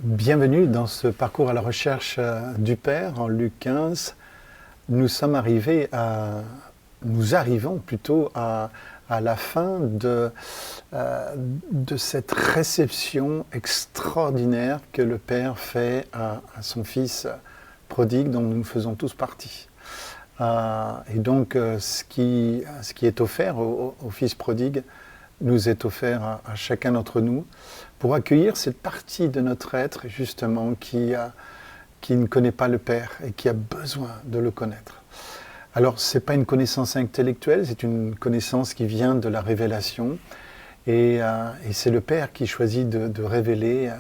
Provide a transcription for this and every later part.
Bienvenue dans ce parcours à la recherche du Père en Luc 15. Nous arrivons plutôt à la fin de cette réception extraordinaire que le Père fait à son Fils prodigue dont nous faisons tous partie. Et donc ce qui est offert au Fils prodigue nous est offert à chacun d'entre nous pour accueillir cette partie de notre être justement qui ne connaît pas le Père et qui a besoin de le connaître. Alors ce n'est pas une connaissance intellectuelle, c'est une connaissance qui vient de la révélation et c'est le Père qui choisit de révéler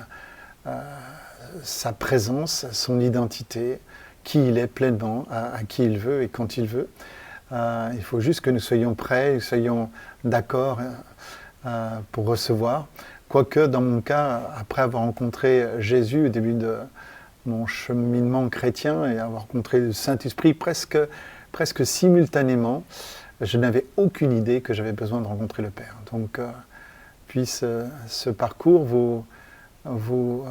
sa présence, son identité, qui il est pleinement, à qui il veut et quand il veut. Il faut juste que nous soyons prêts, soyons d'accord pour recevoir. Quoique, dans mon cas, après avoir rencontré Jésus au début de mon cheminement chrétien et avoir rencontré le Saint-Esprit presque simultanément, je n'avais aucune idée que j'avais besoin de rencontrer le Père. Donc, puisse ce parcours vous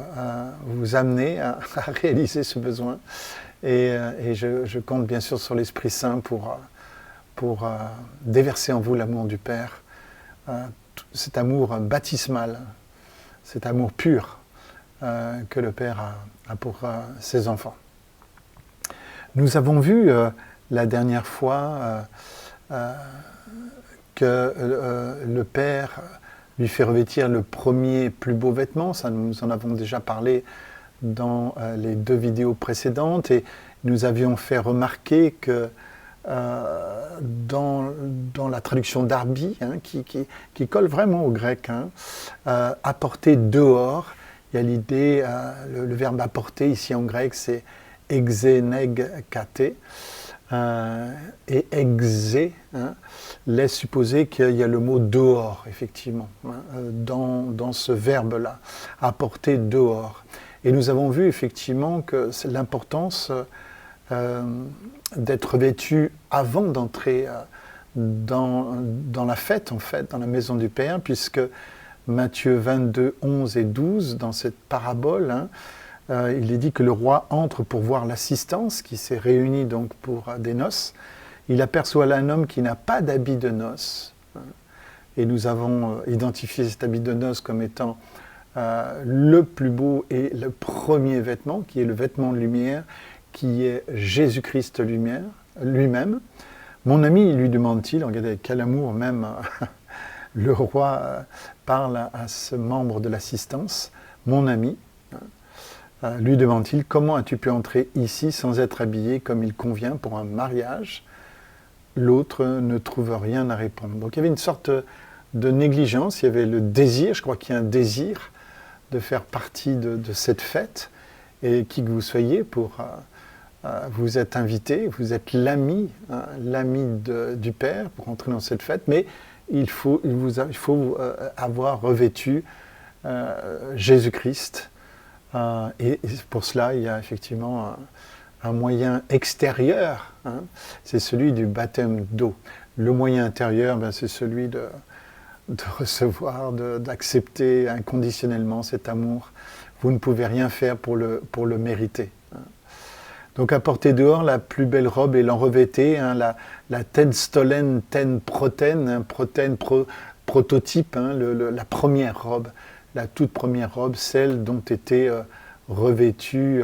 amener à réaliser ce besoin. Et je compte bien sûr sur l'Esprit Saint pour déverser en vous l'amour du Père, cet amour baptismal, cet amour pur que le Père a pour ses enfants. Nous avons vu la dernière fois que le Père lui fait revêtir le premier plus beau vêtement. Ça, nous en avons déjà parlé dans les 2 vidéos précédentes et nous avions fait remarquer que dans la traduction d'Arby, qui colle vraiment au grec, apporter dehors, il y a l'idée, le verbe apporter ici en grec c'est exenegkate, et exe laisse supposer qu'il y a le mot dehors, effectivement, dans ce verbe-là, apporter dehors. Et nous avons vu effectivement que c'est l'importance d'être vêtu avant d'entrer dans la fête, en fait, dans la maison du Père, puisque Matthieu 22, 11 et 12, dans cette parabole, il est dit que le roi entre pour voir l'assistance qui s'est réunie donc pour des noces. Il aperçoit là un homme qui n'a pas d'habit de noces. Et nous avons identifié cet habit de noces comme étant le plus beau et le premier vêtement, qui est le vêtement de lumière, qui est Jésus-Christ lui-même. Mon ami, lui demande-t-il, regardez quel amour même le roi parle à ce membre de l'assistance, mon ami, lui demande-t-il, comment as-tu pu entrer ici sans être habillé comme il convient pour un mariage? L'autre ne trouve rien à répondre. Donc il y avait une sorte de négligence, il y avait le désir, je crois qu'il y a un désir de faire partie de cette fête, et qui que vous soyez, vous êtes invité, vous êtes l'ami du Père pour entrer dans cette fête, mais il faut avoir revêtu Jésus-Christ. Et pour cela, il y a effectivement un moyen extérieur, c'est celui du baptême d'eau. Le moyen intérieur, c'est celui de recevoir, d'accepter inconditionnellement cet amour. Vous ne pouvez rien faire pour le mériter. Donc apportez dehors la plus belle robe et l'en revêtez, la ten stolen, ten proten, prototype, la première robe, la toute première robe, celle dont étaient revêtus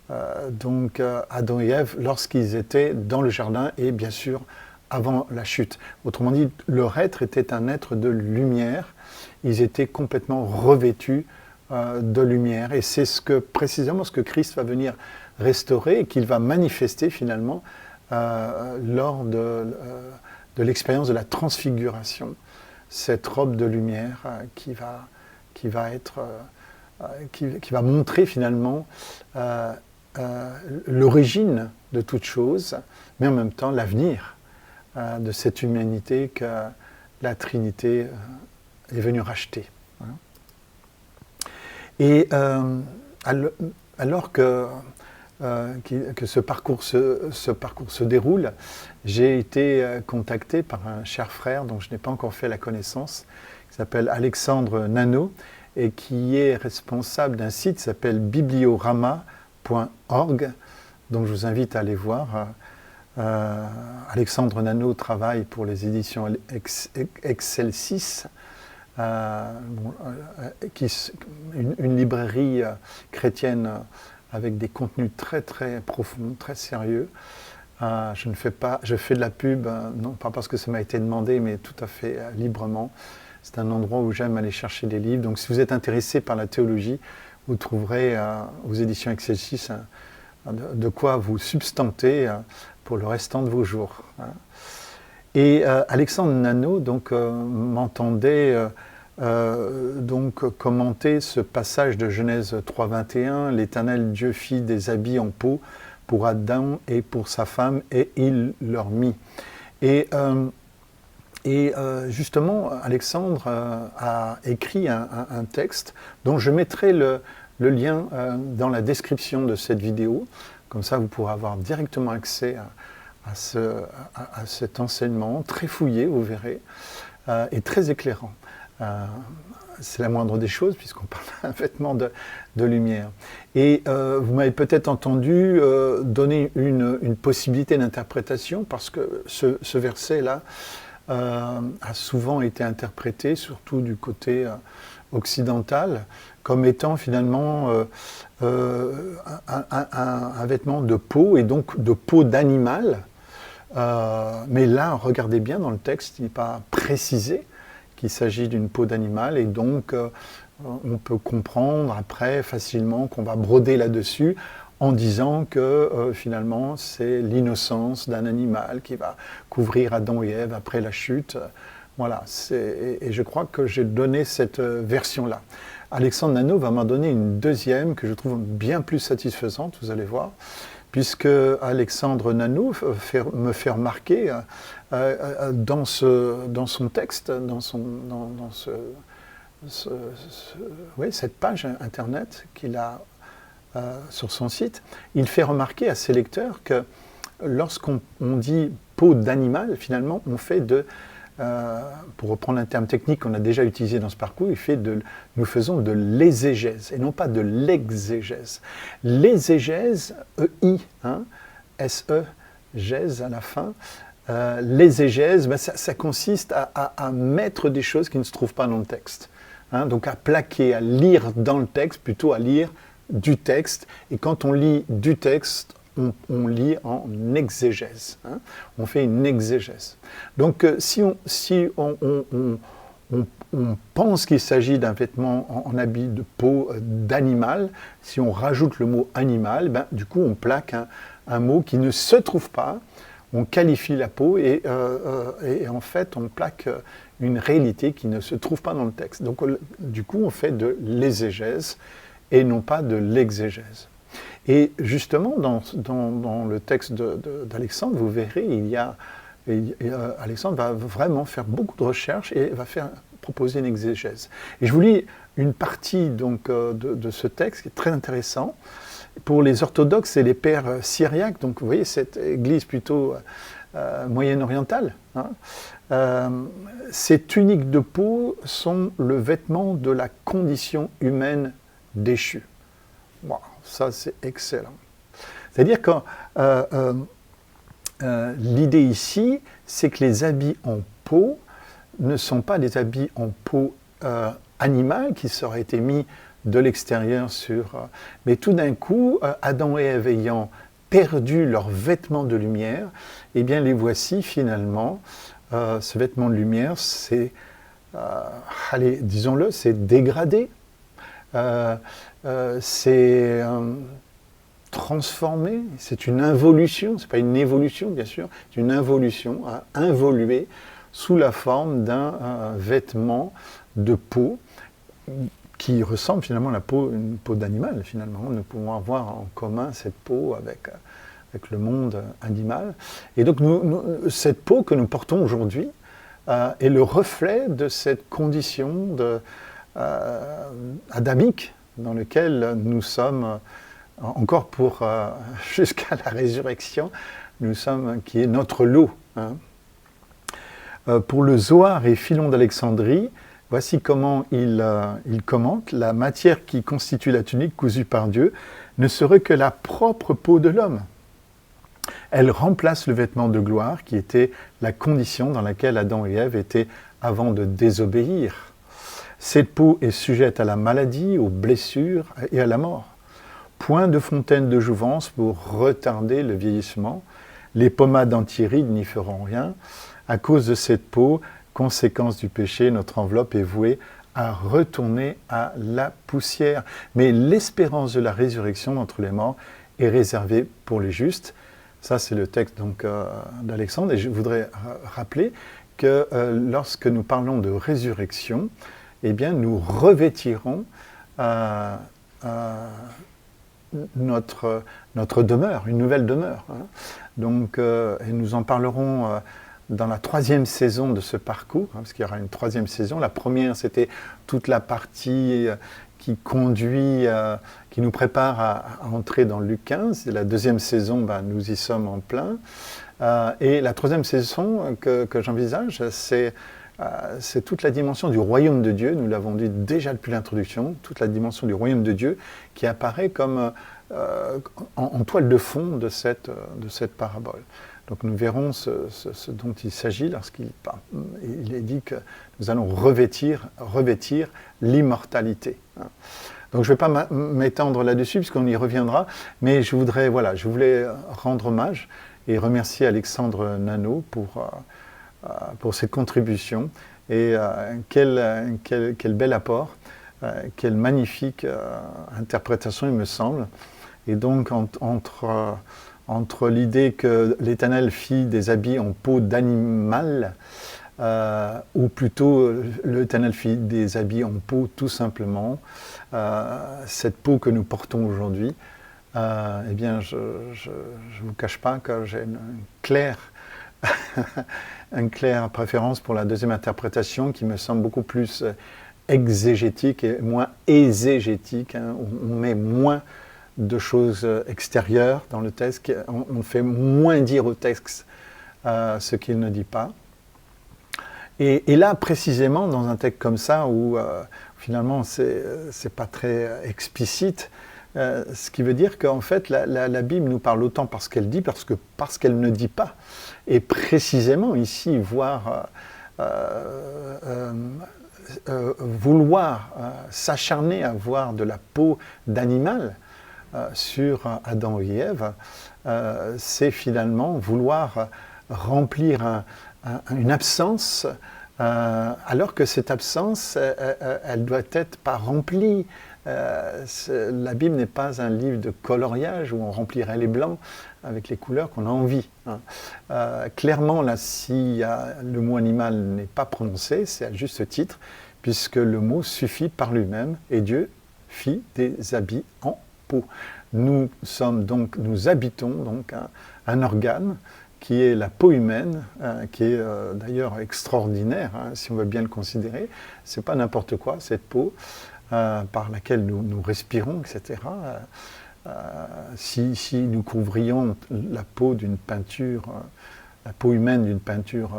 Adam et Ève lorsqu'ils étaient dans le jardin et bien sûr avant la chute. Autrement dit, leur être était un être de lumière, ils étaient complètement revêtus de lumière et c'est précisément ce que Christ va venir restaurer et qu'il va manifester finalement lors de l'expérience de la transfiguration, cette robe de lumière qui va montrer finalement l'origine de toute chose, mais en même temps l'avenir de cette humanité que la Trinité est venue racheter. Et alors que ce parcours se déroule, j'ai été contacté par un cher frère dont je n'ai pas encore fait la connaissance, qui s'appelle Alexandre Nano, et qui est responsable d'un site qui s'appelle bibliorama.org, donc je vous invite à aller voir. Alexandre Nano travaille pour les éditions Excelsis, une librairie chrétienne avec des contenus très très profonds, très sérieux. Je fais de la pub, non pas parce que ça m'a été demandé, mais tout à fait librement. C'est un endroit où j'aime aller chercher des livres. Donc si vous êtes intéressé par la théologie, vous trouverez aux éditions Excelsis de quoi vous substanter pour le restant de vos jours. Et Alexandre Nano m'entendait commenter ce passage de Genèse 3,21, « L'Éternel Dieu fit des habits en peau pour Adam et pour sa femme, et il leur mit. » Et justement, Alexandre a écrit un texte dont je mettrai le lien dans la description de cette vidéo. Comme ça, vous pourrez avoir directement accès à cet enseignement très fouillé, vous verrez, et très éclairant. C'est la moindre des choses, puisqu'on parle d'un vêtement de lumière. Et vous m'avez peut-être entendu donner une possibilité d'interprétation, parce que ce verset-là a souvent été interprété, surtout du côté occidental, comme étant finalement un vêtement de peau, et donc de peau d'animal. Mais là, regardez bien dans le texte, il n'est pas précisé qu'il s'agit d'une peau d'animal, et donc on peut comprendre après facilement qu'on va broder là-dessus en disant que finalement c'est l'innocence d'un animal qui va couvrir Adam et Ève après la chute. Voilà, et je crois que j'ai donné cette version-là. Alexandre Nano va m'en donner une deuxième que je trouve bien plus satisfaisante, vous allez voir, puisque Alexandre Nano me fait remarquer dans son texte, cette page internet qu'il a sur son site, il fait remarquer à ses lecteurs que lorsqu'on dit peau d'animal, finalement, on fait pour reprendre un terme technique qu'on a déjà utilisé dans ce parcours, nous faisons de l'exégèse, et non pas de l'exégèse. L'exégèse, E-I, S-E, gèse à la fin, l'exégèse, ça consiste à mettre des choses qui ne se trouvent pas dans le texte. Donc à plaquer, à lire dans le texte, plutôt à lire du texte. Et quand on lit du texte, on lit en exégèse. On fait une exégèse. Donc si on pense qu'il s'agit d'un vêtement en habit de peau d'animal, si on rajoute le mot animal, du coup on plaque un mot qui ne se trouve pas, on qualifie la peau et en fait on plaque une réalité qui ne se trouve pas dans le texte. Donc du coup on fait de l'exégèse et non pas de l'exégèse. Et justement, dans le texte d'Alexandre, vous verrez, Alexandre va vraiment faire beaucoup de recherches et va proposer une exégèse. Et je vous lis une partie de ce texte qui est très intéressant. Pour les orthodoxes et les pères syriaques, donc vous voyez cette église plutôt moyen-orientale, ces tuniques de peau sont le vêtement de la condition humaine déchue. Wow, ça c'est excellent. C'est-à-dire que l'idée ici, c'est que les habits en peau ne sont pas des habits en peau animale qui seraient été mis de l'extérieur mais tout d'un coup, Adam et Ève ayant perdu leurs vêtements de lumière, eh bien les voici finalement. Ce vêtement de lumière, c'est, allez, disons-le, c'est dégradé. C'est transformé, c'est une involution, c'est pas une évolution bien sûr, c'est une involution, à involuer sous la forme d'un vêtement de peau qui ressemble finalement à une peau d'animal finalement. Nous pouvons avoir en commun cette peau avec le monde animal. Et donc cette peau que nous portons aujourd'hui est le reflet de cette condition adamique dans laquelle nous sommes encore jusqu'à la résurrection, qui est notre lot. Pour le Zohar et Philon d'Alexandrie, Voici comment il commente: la matière qui constitue la tunique cousue par Dieu ne serait que la propre peau de l'homme. Elle remplace le vêtement de gloire qui était la condition dans laquelle Adam et Ève étaient avant de désobéir. Cette peau est sujette à la maladie, aux blessures et à la mort. Point de fontaine de jouvence pour retarder le vieillissement. Les pommades anti-rides n'y feront rien. À cause de cette peau, conséquence du péché, notre enveloppe est vouée à retourner à la poussière. Mais l'espérance de la résurrection d'entre les morts est réservée pour les justes. Ça, c'est le texte d'Alexandre. Et je voudrais rappeler que lorsque nous parlons de résurrection, eh bien, nous revêtirons notre demeure, une nouvelle demeure. Hein. Donc, et nous en parlerons dans la 3e saison de ce parcours, hein, parce qu'il y aura une 3e saison. La première, c'était toute la partie qui conduit, qui nous prépare à entrer dans Luc 15. Et la 2e saison, nous y sommes en plein. Et la 3e saison que j'envisage, c'est toute la dimension du royaume de Dieu, nous l'avons dit déjà depuis l'introduction, toute la dimension du royaume de Dieu qui apparaît comme en toile de fond de cette parabole. Donc nous verrons ce dont il s'agit lorsqu'il est dit que nous allons revêtir l'immortalité. Donc je ne vais pas m'étendre là-dessus puisqu'on y reviendra, mais je voulais rendre hommage et remercier Alexandre Nano pour cette contribution. Et quel bel apport, quelle magnifique interprétation, il me semble. Et donc, entre l'idée que l'Éternel fit des habits en peau d'animal, ou plutôt l'Éternel fit des habits en peau tout simplement, cette peau que nous portons aujourd'hui, eh bien, je ne vous cache pas que j'ai une claire préférence pour la deuxième interprétation qui me semble beaucoup plus exégétique et moins exégétique. Hein. On met moins de choses extérieures dans le texte, on fait moins dire au texte ce qu'il ne dit pas. Et là, précisément, dans un texte comme ça, où finalement c'est pas très explicite, ce qui veut dire qu'en fait la Bible nous parle autant parce qu'elle dit, parce qu'elle ne dit pas. Et précisément ici, vouloir s'acharner à voir de la peau d'animal sur Adam et Ève, c'est finalement vouloir remplir une absence, alors que cette absence, elle doit être pas remplie. La Bible n'est pas un livre de coloriage où on remplirait les blancs avec les couleurs qu'on a envie. Hein. Clairement, là, si le mot animal n'est pas prononcé, c'est à juste titre, puisque le mot suffit par lui-même, et Dieu fit des habits en peau. Nous habitons donc un organe qui est la peau humaine, qui est d'ailleurs extraordinaire, hein, si on veut bien le considérer. C'est pas n'importe quoi, cette peau par laquelle nous respirons, etc. Si nous couvrions la peau d'une peinture, la peau humaine d'une peinture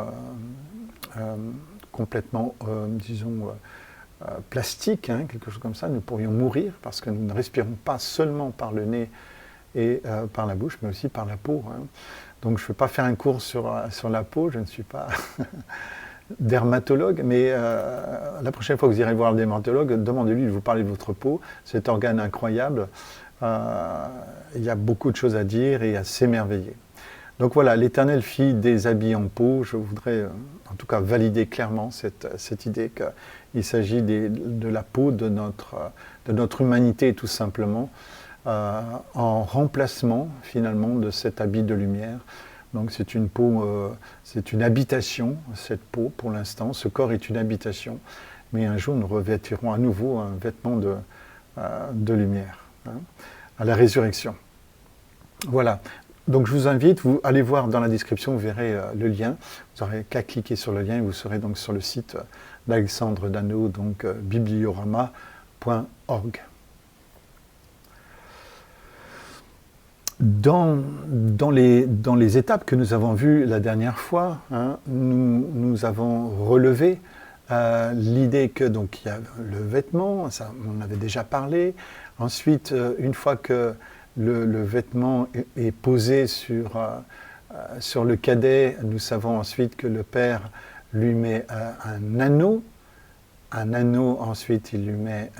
complètement, disons, plastique, hein, quelque chose comme ça, nous pourrions mourir parce que nous ne respirons pas seulement par le nez et par la bouche, mais aussi par la peau. Hein. Donc je ne vais pas faire un cours sur la peau, je ne suis pas dermatologue, mais la prochaine fois que vous irez voir le dermatologue, demandez-lui de vous parler de votre peau, cet organe incroyable. Il y a beaucoup de choses à dire et à s'émerveiller. Donc voilà, l'Éternel fit des habits en peau. Je voudrais en tout cas valider clairement cette idée qu'il s'agit de la peau de notre humanité tout simplement, en remplacement finalement de cet habit de lumière. Donc c'est une peau, c'est une habitation, cette peau pour l'instant. Ce corps est une habitation, mais un jour nous revêtirons à nouveau un vêtement de lumière, hein, à la résurrection. Voilà. Donc je vous invite, vous allez voir dans la description, vous verrez le lien. Vous n'aurez qu'à cliquer sur le lien et vous serez donc sur le site d'Alexandre Dano, donc bibliorama.org. Dans les étapes que nous avons vues la dernière fois, hein, nous avons relevé L'idée que donc il y a le vêtement, ça on en avait déjà parlé. Ensuite, une fois que le vêtement est posé sur le cadet, nous savons ensuite que le père lui met un anneau. Un anneau, ensuite il lui met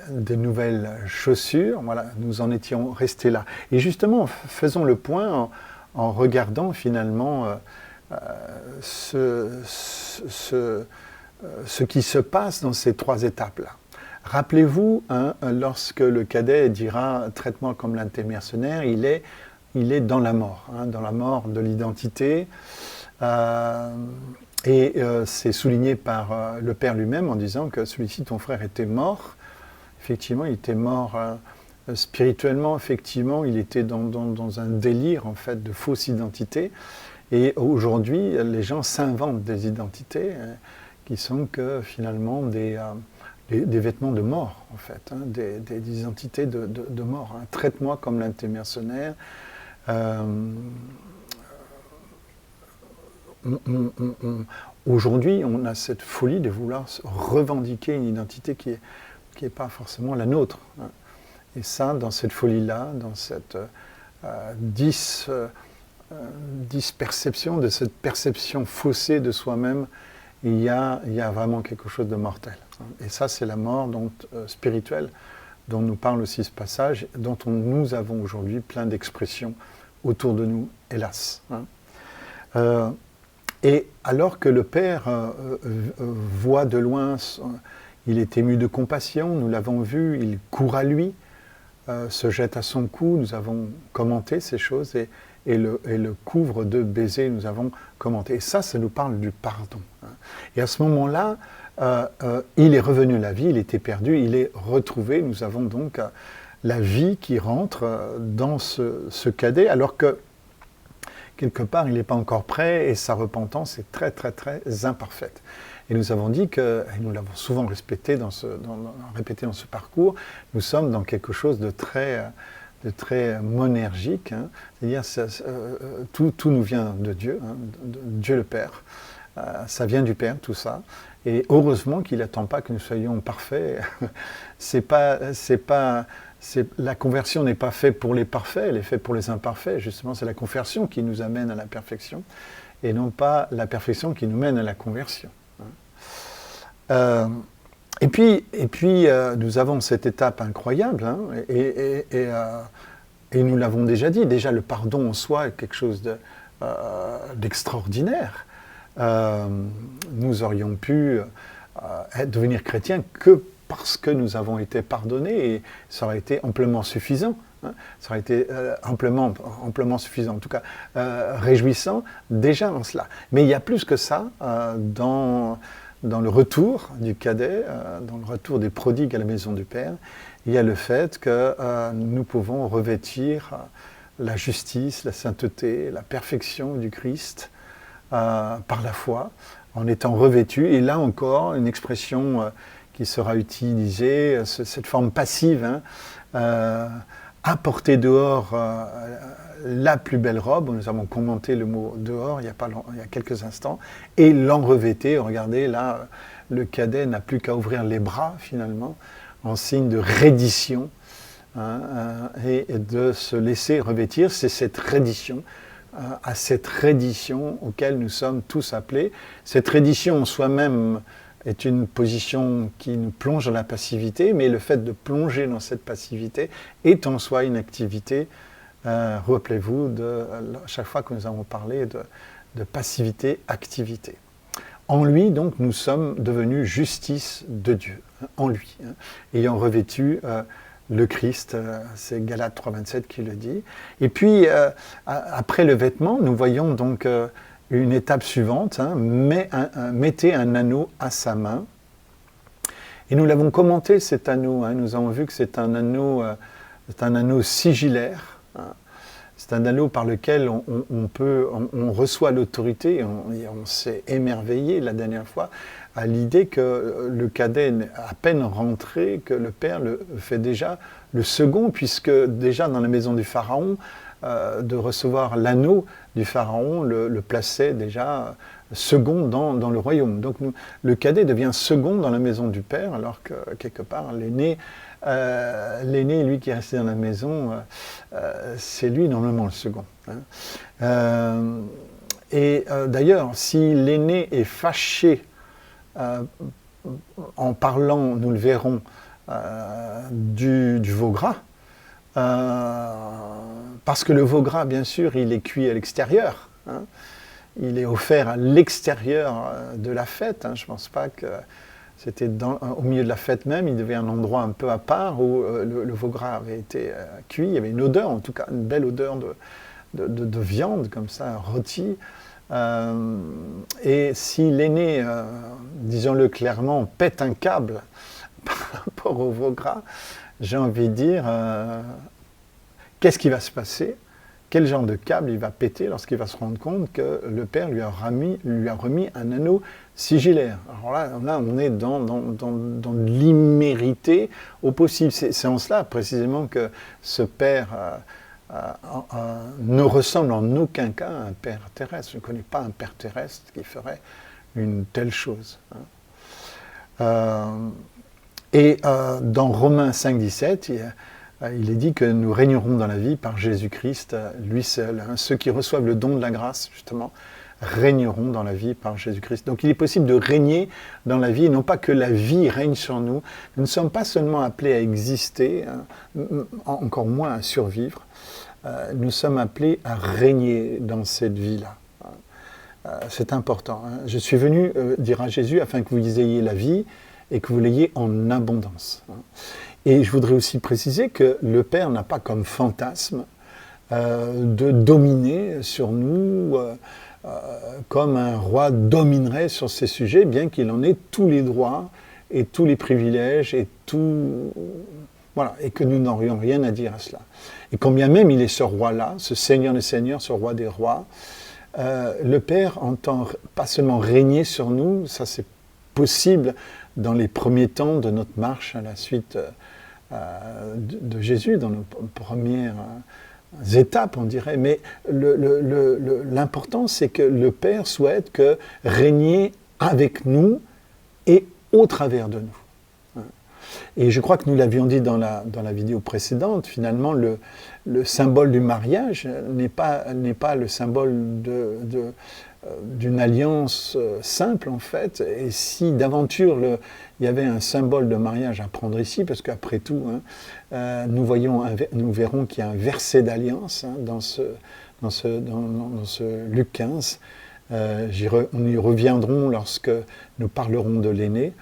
des nouvelles chaussures. Voilà, nous en étions restés là. Et justement, faisons le point en regardant finalement ce qui se passe dans ces 3 étapes-là. Rappelez-vous, hein, lorsque le cadet dira « traite-moi comme l'un de tes mercenaires », il est dans la mort, hein, dans la mort de l'identité. C'est souligné par le père lui-même en disant que celui-ci, ton frère, était mort. Effectivement, il était mort spirituellement, effectivement, il était dans un délire en fait, de fausse identité. Et aujourd'hui, les gens s'inventent des identités qui sont que finalement des vêtements de mort, en fait, hein, des identités de mort. Hein. Traite-moi comme l'un de tes mercenaires. Aujourd'hui, on a cette folie de vouloir revendiquer une identité qui est pas forcément la nôtre. Hein. Et ça, dans cette folie-là, dans cette disperception, de cette perception faussée de soi-même, il y a vraiment quelque chose de mortel. Et ça, c'est la mort spirituelle dont nous parle aussi ce passage, dont nous avons aujourd'hui plein d'expressions autour de nous, hélas. Hein. Et alors que le Père voit de loin, il est ému de compassion, nous l'avons vu, il court à lui, se jette à son cou, nous avons commenté ces choses, et le couvre de baisers, nous avons commenté. Et ça nous parle du pardon. Hein. Et à ce moment-là, il est revenu à la vie, il était perdu, il est retrouvé. Nous avons donc la vie qui rentre dans ce cadet, alors que quelque part, il n'est pas encore prêt et sa repentance est très, très, très imparfaite. Et nous avons dit que, et nous l'avons souvent répété dans ce parcours, nous sommes dans quelque chose de très monergique. Hein. C'est-à-dire, tout nous vient de Dieu, hein, de Dieu le Père. Ça vient du Père, tout ça. Et heureusement qu'il n'attend pas que nous soyons parfaits. La conversion n'est pas faite pour les parfaits, elle est faite pour les imparfaits. Justement, c'est la conversion qui nous amène à la perfection, et non pas la perfection qui nous mène à la conversion. Et puis, nous avons cette étape incroyable, hein, et nous l'avons déjà dit, déjà le pardon en soi est quelque chose d'extraordinaire. Nous aurions pu devenir chrétiens que parce que nous avons été pardonnés, et ça aurait été amplement suffisant. Hein, ça aurait été amplement suffisant, en tout cas réjouissant déjà en cela. Mais il y a plus que ça dans le retour du cadet, dans le retour des prodigues à la maison du Père. Il y a le fait que nous pouvons revêtir la justice, la sainteté, la perfection du Christ par la foi, en étant revêtus. Et là encore, une expression qui sera utilisée, cette forme passive, hein, apporter dehors la plus belle robe. Nous avons commenté le mot dehors il y a quelques instants, et l'enrevêter. Regardez, là, le cadet n'a plus qu'à ouvrir les bras, finalement, en signe de reddition, hein, et de se laisser revêtir. C'est cette reddition, à cette reddition auquel nous sommes tous appelés. Cette reddition en soi-même est une position qui nous plonge dans la passivité, mais le fait de plonger dans cette passivité est en soi une activité. Rappelez-vous, à chaque fois que nous avons parlé de passivité-activité. En lui, donc, nous sommes devenus justice de Dieu, hein, en lui, hein, ayant revêtu le Christ, c'est Galates 3,27 qui le dit. Et puis, après le vêtement, nous voyons donc une étape suivante, hein, mettez un anneau à sa main. Et nous l'avons commenté, cet anneau, hein, nous avons vu que c'est un anneau sigillaire. Hein. C'est un anneau par lequel on reçoit l'autorité, et on s'est émerveillé la dernière fois à l'idée que le cadet est à peine rentré, que le Père le fait déjà le second, puisque déjà dans la maison du Pharaon, de recevoir l'anneau du Pharaon le plaçait déjà second dans le royaume. Donc le cadet devient second dans la maison du père, alors que quelque part l'aîné, lui qui est resté dans la maison, c'est lui normalement le second. Hein. D'ailleurs, si l'aîné est fâché en parlant, nous le verrons, du veau gras, parce que le veau gras, bien sûr, il est cuit à l'extérieur. Hein. Il est offert à l'extérieur de la fête. Hein. Je ne pense pas que c'était au milieu de la fête même. Il devait y avoir un endroit un peu à part où le veau gras avait été cuit. Il y avait une odeur, en tout cas, une belle odeur de viande, comme ça, rôtie. Et si l'aîné, disons-le clairement, pète un câble par rapport au veau gras, j'ai envie de dire, qu'est-ce qui va se passer? Quel genre de câble il va péter lorsqu'il va se rendre compte que le père lui a remis un anneau sigillaire? Alors là on est dans l'immérité au possible. C'est en cela précisément que ce père ne ressemble en aucun cas à un père terrestre. Je ne connais pas un père terrestre qui ferait une telle chose. Hein. Dans Romains 5, 17, il est dit que nous régnerons dans la vie par Jésus-Christ, lui seul. Hein. Ceux qui reçoivent le don de la grâce, justement, régneront dans la vie par Jésus-Christ. Donc il est possible de régner dans la vie, non pas que la vie règne sur nous. Nous ne sommes pas seulement appelés à exister, hein, encore moins à survivre. Nous sommes appelés à régner dans cette vie-là. C'est important. Hein. Je suis venu, dira Jésus, afin que vous ayez la vie et que vous l'ayez en abondance. Hein. Et je voudrais aussi préciser que le Père n'a pas comme fantasme de dominer sur nous comme un roi dominerait sur ces sujets, bien qu'il en ait tous les droits et tous les privilèges et tout... Voilà, et que nous n'aurions rien à dire à cela. Et combien même il est ce roi-là, ce Seigneur des Seigneurs, ce roi des rois, le Père entend pas seulement régner sur nous, ça c'est possible dans les premiers temps de notre marche à la suite de Jésus, dans nos premières étapes, on dirait. Mais l'important, c'est que le Père souhaite que régner avec nous et au travers de nous. Et je crois que nous l'avions dit dans la vidéo précédente, finalement, le symbole du mariage n'est pas le symbole d'une alliance simple, en fait. Et si d'aventure il y avait un symbole de mariage à prendre ici, parce qu'après tout, hein, nous verrons qu'il y a un verset d'alliance hein, dans ce Luc 15. On y reviendrons lorsque nous parlerons de l'aîné.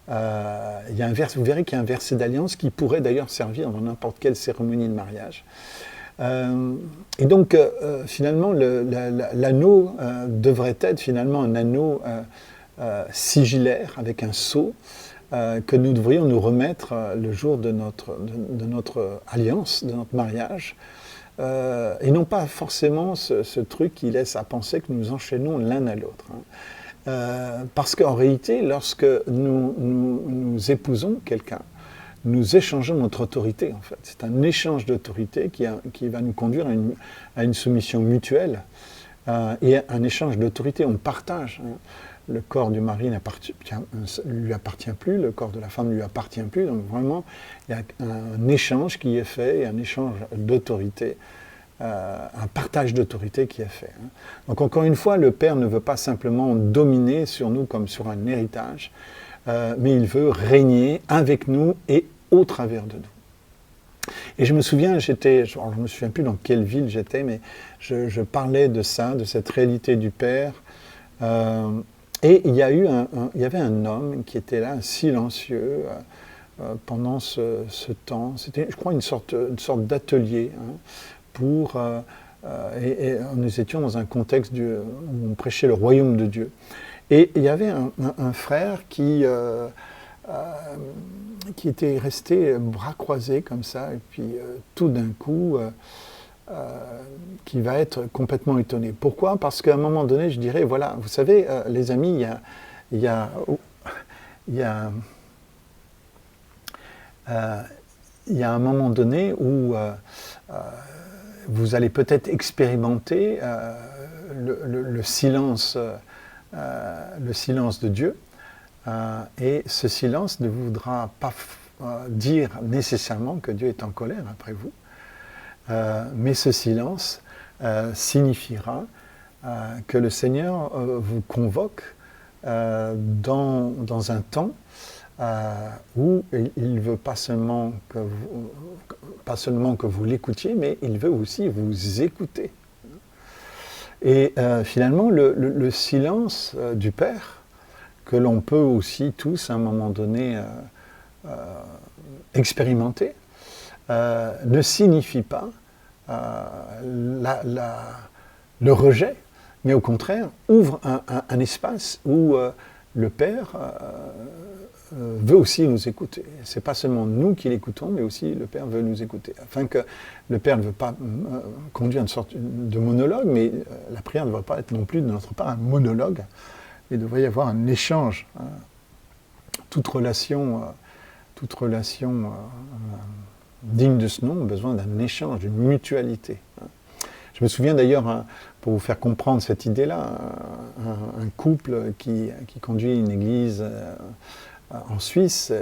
Il y a vous verrez qu'il y a un verset d'alliance qui pourrait d'ailleurs servir dans n'importe quelle cérémonie de mariage. Et donc, finalement, l'anneau devrait être finalement un anneau sigillaire avec un sceau que nous devrions nous remettre le jour de notre alliance, de notre mariage. Et non pas forcément ce truc qui laisse à penser que nous enchaînons l'un à l'autre. Hein. Parce qu'en réalité, lorsque nous épousons quelqu'un, nous échangeons notre autorité, en fait. C'est un échange d'autorité qui va nous conduire à une soumission mutuelle et un échange d'autorité. On partage. Hein. Le corps du mari lui appartient plus, le corps de la femme ne lui appartient plus. Donc vraiment, il y a un échange qui est fait, un échange d'autorité, un partage d'autorité qui est fait. Hein. Donc encore une fois, le Père ne veut pas simplement dominer sur nous comme sur un héritage, mais il veut régner avec nous et au travers de nous. Et je me souviens, je ne me souviens plus dans quelle ville j'étais, mais je parlais de ça, de cette réalité du Père. Et il y avait un homme qui était là, silencieux, pendant ce temps. C'était, je crois, une sorte d'atelier hein, et nous étions dans un contexte où on prêchait le royaume de Dieu. Et il y avait un frère qui était resté bras croisés comme ça, et puis tout d'un coup, qui va être complètement étonné. Pourquoi? Parce qu'à un moment donné, je dirais, voilà, vous savez, les amis, il y a un moment donné où vous allez peut-être expérimenter le silence le silence de Dieu. Et ce silence ne voudra pas dire nécessairement que Dieu est en colère après vous, mais ce silence signifiera que le Seigneur vous convoque dans un temps où il ne veut pas seulement que vous l'écoutiez, mais il veut aussi vous écouter. Et finalement, le silence du Père, que l'on peut aussi tous, à un moment donné, expérimenter, ne signifie pas le rejet, mais au contraire, ouvre un espace où le Père veut aussi nous écouter. Ce n'est pas seulement nous qui l'écoutons, mais aussi le Père veut nous écouter. Afin que le Père ne veut pas conduire une sorte de monologue, mais la prière ne devrait pas être non plus de notre part un monologue. Il devrait y avoir un échange. Toute relation digne de ce nom a besoin d'un échange, d'une mutualité. Je me souviens d'ailleurs, pour vous faire comprendre cette idée-là, un couple qui conduit une église en Suisse,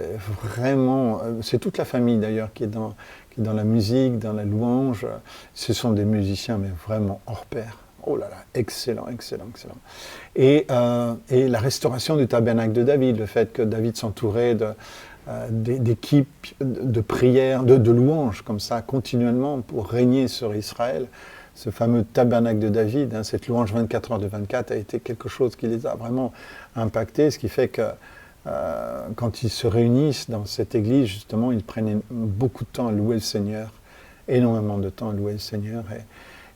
vraiment, c'est toute la famille d'ailleurs qui est dans la musique, dans la louange. Ce sont des musiciens, mais vraiment hors pair. Oh là là, excellent, excellent, excellent. Et la restauration du tabernacle de David, le fait que David s'entourait d'équipes de prières, de louanges, comme ça, continuellement, pour régner sur Israël. Ce fameux tabernacle de David, cette louange 24 heures de 24, a été quelque chose qui les a vraiment impactés, ce qui fait que quand ils se réunissent dans cette église, justement, ils prennent beaucoup de temps à louer le Seigneur, énormément de temps à louer le Seigneur.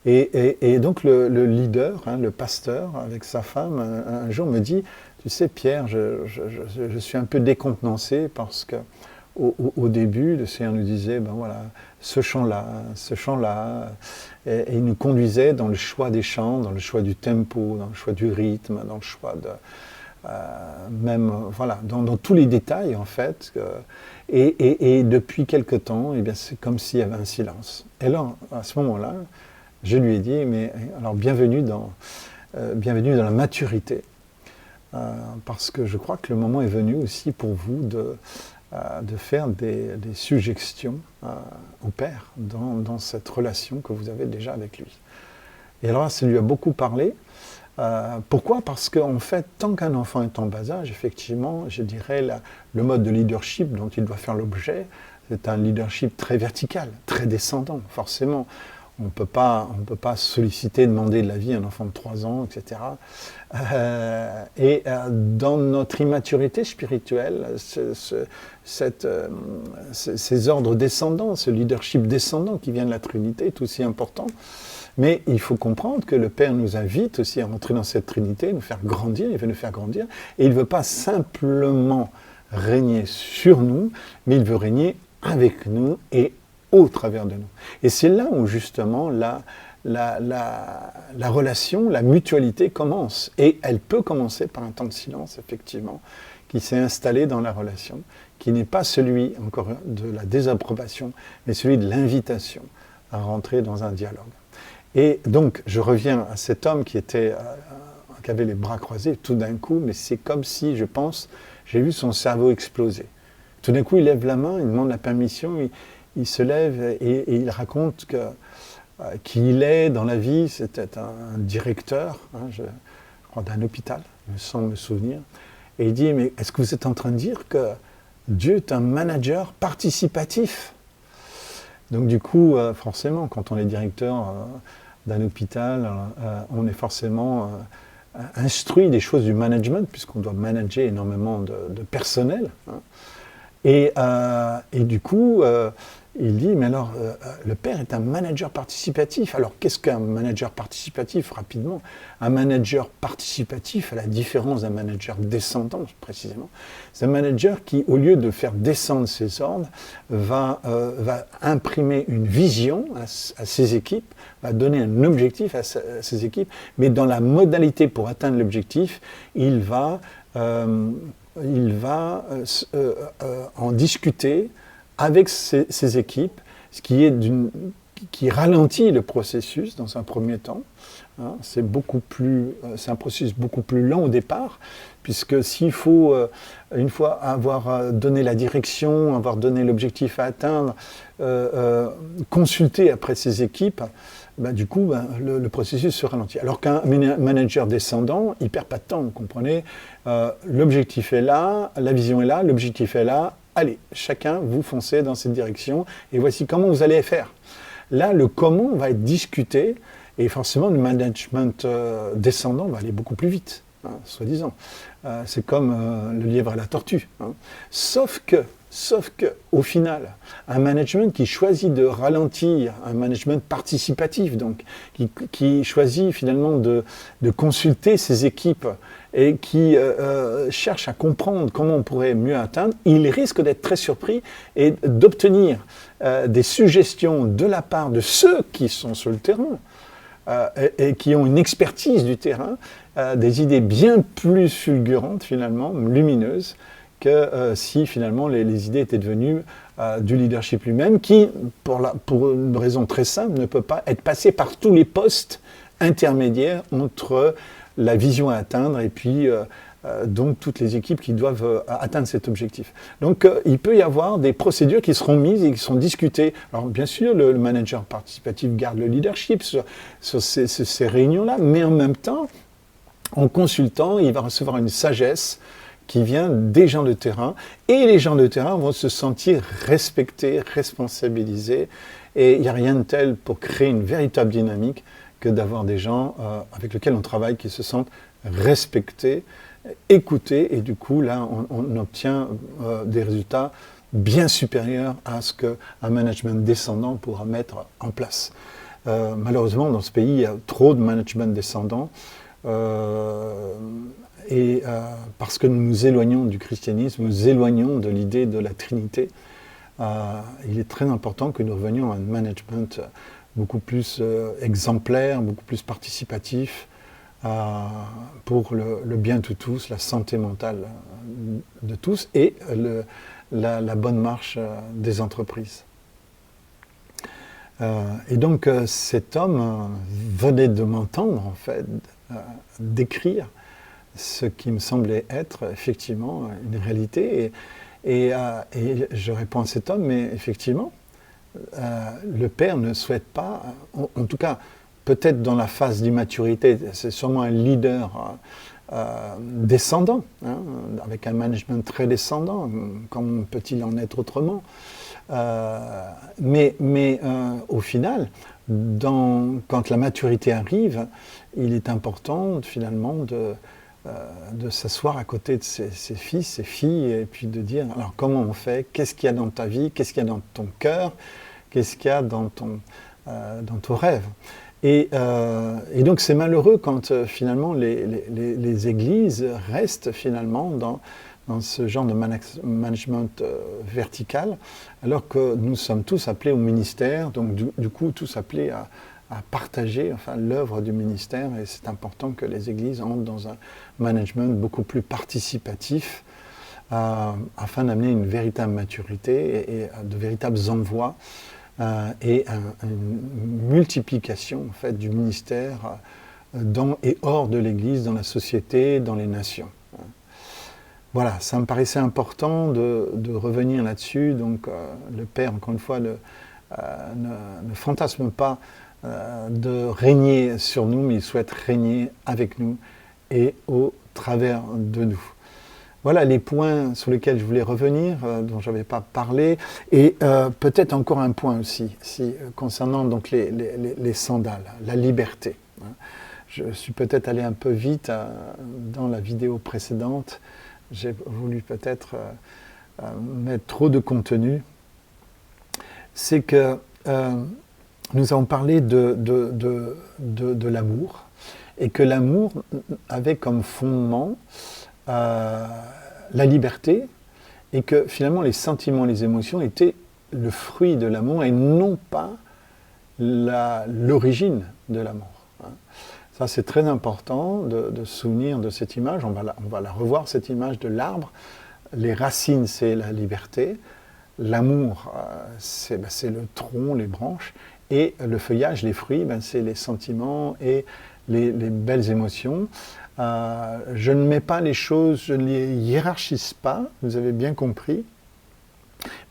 Et donc le leader, le pasteur, avec sa femme, un jour me dit, tu sais Pierre, je suis un peu décontenancé parce que au début, le Seigneur nous disait, ben voilà, ce chant-là, et il nous conduisait dans le choix des chants, dans le choix du tempo, dans le choix du rythme, dans le choix de... même, voilà, dans tous les détails en fait. Et depuis quelque temps, eh bien, c'est comme s'il y avait un silence. Et là, à ce moment-là, je lui ai dit, mais alors bienvenue dans la maturité, parce que je crois que le moment est venu aussi pour vous de faire des suggestions au Père dans cette relation que vous avez déjà avec lui. Et alors ça lui a beaucoup parlé. Pourquoi ? Parce qu'en fait, tant qu'un enfant est en bas âge, effectivement, je dirais, le mode de leadership dont il doit faire l'objet, c'est un leadership très vertical, très descendant, forcément. On ne peut pas solliciter, demander de la vie à un enfant de 3 ans, etc. Dans notre immaturité spirituelle, ces ordres descendants, ce leadership descendant qui vient de la Trinité est aussi important. Mais il faut comprendre que le Père nous invite aussi à rentrer dans cette Trinité, nous faire grandir, il veut nous faire grandir. Et il ne veut pas simplement régner sur nous, mais il veut régner avec nous et au travers de nous. Et c'est là où justement la relation, la mutualité commence. Et elle peut commencer par un temps de silence, effectivement, qui s'est installé dans la relation, qui n'est pas celui, encore de la désapprobation, mais celui de l'invitation à rentrer dans un dialogue. Et donc, je reviens à cet homme qui avait les bras croisés tout d'un coup, mais c'est comme si, je pense, j'ai vu son cerveau exploser. Tout d'un coup, il lève la main, il demande la permission, il se lève et il raconte qu'il est dans la vie, c'était un directeur, je crois, d'un hôpital, sans me souvenir. Et il dit, mais est-ce que vous êtes en train de dire que Dieu est un manager participatif ? Donc du coup, forcément, quand on est directeur d'un hôpital, on est forcément instruit des choses du management, puisqu'on doit manager énormément de personnel. Et du coup, il dit, mais alors, le Père est un manager participatif. Alors, qu'est-ce qu'un manager participatif, rapidement ? Un manager participatif, à la différence d'un manager descendant, précisément, c'est un manager qui, au lieu de faire descendre ses ordres, va imprimer une vision à ses équipes, va donner un objectif à ses équipes, mais dans la modalité pour atteindre l'objectif, il va en discuter avec ses équipes, ce qui est d'une qui ralentit le processus dans un premier temps. Hein, c'est un processus beaucoup plus lent au départ, puisque s'il faut, une fois avoir donné la direction, avoir donné l'objectif à atteindre, consulter après ses équipes, du coup, le processus se ralentit. Alors qu'un manager descendant, il ne perd pas de temps, vous comprenez. L'objectif est là, la vision est là, l'objectif est là. Allez, chacun, vous foncez dans cette direction, et voici comment vous allez faire. Là, le comment va être discuté, et forcément, le management descendant va aller beaucoup plus vite, hein, soi-disant. C'est comme le lièvre à la tortue. Hein. Sauf que, au final, un management qui choisit de ralentir, un management participatif, donc, qui choisit finalement de consulter ses équipes et qui cherche à comprendre comment on pourrait mieux atteindre, il risque d'être très surpris et d'obtenir des suggestions de la part de ceux qui sont sur le terrain, et qui ont une expertise du terrain, des idées bien plus fulgurantes finalement, lumineuses, que si finalement les idées étaient devenues du leadership lui-même, qui, pour une raison très simple, ne peut pas être passé par tous les postes intermédiaires entre la vision à atteindre et puis donc toutes les équipes qui doivent atteindre cet objectif. Donc il peut y avoir des procédures qui seront mises et qui sont discutées. Alors bien sûr, le manager participatif garde le leadership sur ces réunions-là, mais en même temps, en consultant, il va recevoir une sagesse qui vient des gens de terrain, et les gens de terrain vont se sentir respectés, responsabilisés, et il n'y a rien de tel pour créer une véritable dynamique que d'avoir des gens avec lesquels on travaille qui se sentent respectés, écoutés, et du coup, là, on obtient des résultats bien supérieurs à ce qu'un management descendant pourra mettre en place. Malheureusement, dans ce pays, il y a trop de management descendant, parce que nous nous éloignons du christianisme, nous nous éloignons de l'idée de la Trinité. Il est très important que nous revenions à un management beaucoup plus exemplaire, beaucoup plus participatif, pour le bien de tous, la santé mentale de tous et la bonne marche des entreprises. Et donc cet homme venait de m'entendre en fait décrire ce qui me semblait être effectivement une réalité. Et je réponds à cet homme, mais effectivement, le père ne souhaite pas, en tout cas, peut-être dans la phase d'immaturité, c'est sûrement un leader descendant, hein, avec un management très descendant, comment peut-il en être autrement, mais au final, quand la maturité arrive, il est important finalement de s'asseoir à côté de ses fils, ses filles, et puis de dire, alors comment on fait, qu'est-ce qu'il y a dans ta vie, qu'est-ce qu'il y a dans ton cœur, qu'est-ce qu'il y a dans ton rêve. Et donc c'est malheureux quand finalement les églises restent finalement dans ce genre de management vertical, alors que nous sommes tous appelés au ministère, donc du coup tous appelés à partager l'œuvre du ministère, et c'est important que les églises entrent dans un management beaucoup plus participatif afin d'amener une véritable maturité et de véritables envois et une multiplication en fait, du ministère dans et hors de l'Église, dans la société, dans les nations. Voilà, ça me paraissait important de revenir là-dessus. Donc le Père, encore une fois, ne fantasme pas de régner sur nous, mais il souhaite régner avec nous et au travers de nous. Voilà les points sur lesquels je voulais revenir, dont je n'avais pas parlé, et peut-être encore un point aussi, concernant donc les sandales, la liberté. Je suis peut-être allé un peu vite dans la vidéo précédente, j'ai voulu peut-être mettre trop de contenu. C'est que nous avons parlé de l'amour, et que l'amour avait comme fondement la liberté, et que finalement les sentiments, les émotions étaient le fruit de l'amour et non pas l'origine de l'amour. Ça, c'est très important de se souvenir de cette image. On va la revoir, cette image de l'arbre. Les racines, c'est la liberté. l'amour, c'est le tronc, les branches, et le feuillage, les fruits, c'est les sentiments et les belles émotions. Je ne mets pas les choses, je ne les hiérarchise pas, vous avez bien compris,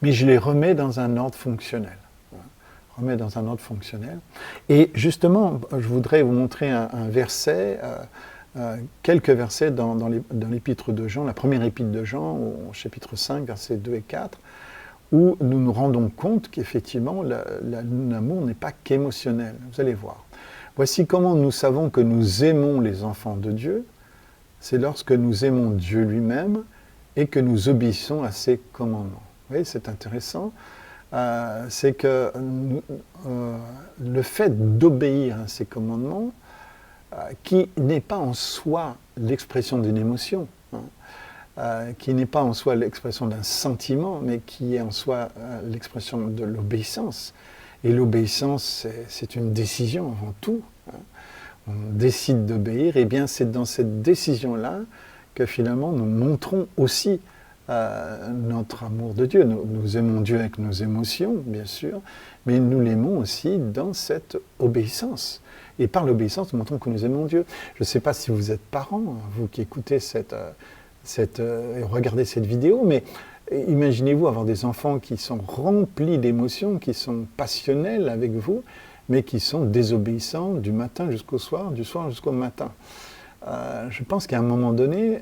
mais je les remets dans un ordre fonctionnel. Remets dans un ordre fonctionnel. Et justement, je voudrais vous montrer un verset, quelques versets dans l'épître de Jean, la première épître de Jean, au chapitre 5, versets 2 et 4, où nous nous rendons compte qu'effectivement, l'amour n'est pas qu'émotionnel. Vous allez voir. Voici comment nous savons que nous aimons les enfants de Dieu. C'est lorsque nous aimons Dieu lui-même et que nous obéissons à ses commandements. Vous voyez, c'est intéressant. C'est que le fait d'obéir à ses commandements, qui n'est pas en soi l'expression d'une émotion, qui n'est pas en soi l'expression d'un sentiment, mais qui est en soi l'expression de l'obéissance. Et l'obéissance, c'est une décision avant tout. On décide d'obéir, et bien c'est dans cette décision-là que finalement nous montrons aussi notre amour de Dieu. Nous aimons Dieu avec nos émotions, bien sûr, mais nous l'aimons aussi dans cette obéissance. Et par l'obéissance, nous montrons que nous aimons Dieu. Je ne sais pas si vous êtes parents, vous qui écoutez regardez cette vidéo, mais imaginez-vous avoir des enfants qui sont remplis d'émotions, qui sont passionnels avec vous, mais qui sont désobéissants du matin jusqu'au soir, du soir jusqu'au matin. Je pense qu'à un moment donné,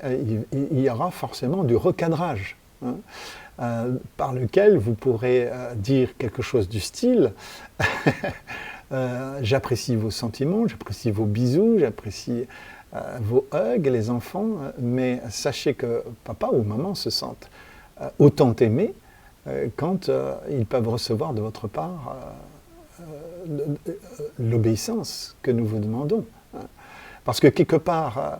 il y aura forcément du recadrage, par lequel vous pourrez dire quelque chose du style j'apprécie vos sentiments, j'apprécie vos bisous, j'apprécie vos hugs, les enfants, mais sachez que papa ou maman se sentent autant aimés quand ils peuvent recevoir de votre part l'obéissance que nous vous demandons. Parce que quelque part,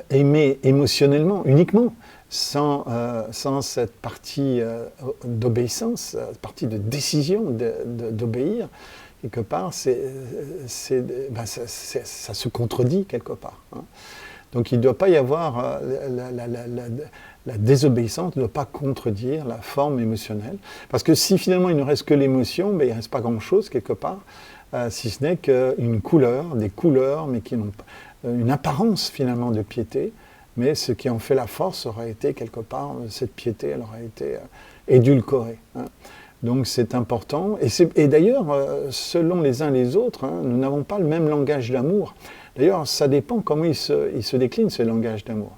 aimer émotionnellement, uniquement, sans cette partie d'obéissance, partie de décision d'obéir, quelque part, ça se contredit quelque part. Donc il ne doit pas y avoir la désobéissance ne doit pas contredire la forme émotionnelle. Parce que si finalement il ne reste que l'émotion, il ne reste pas grand-chose quelque part, si ce n'est qu'une couleur, des couleurs, mais qui n'ont pas une apparence finalement de piété, mais ce qui en fait la force aurait été quelque part, cette piété, elle aurait été édulcorée. Donc c'est important. Et d'ailleurs, selon les uns les autres, nous n'avons pas le même langage d'amour. D'ailleurs, ça dépend comment il se décline ce langage d'amour.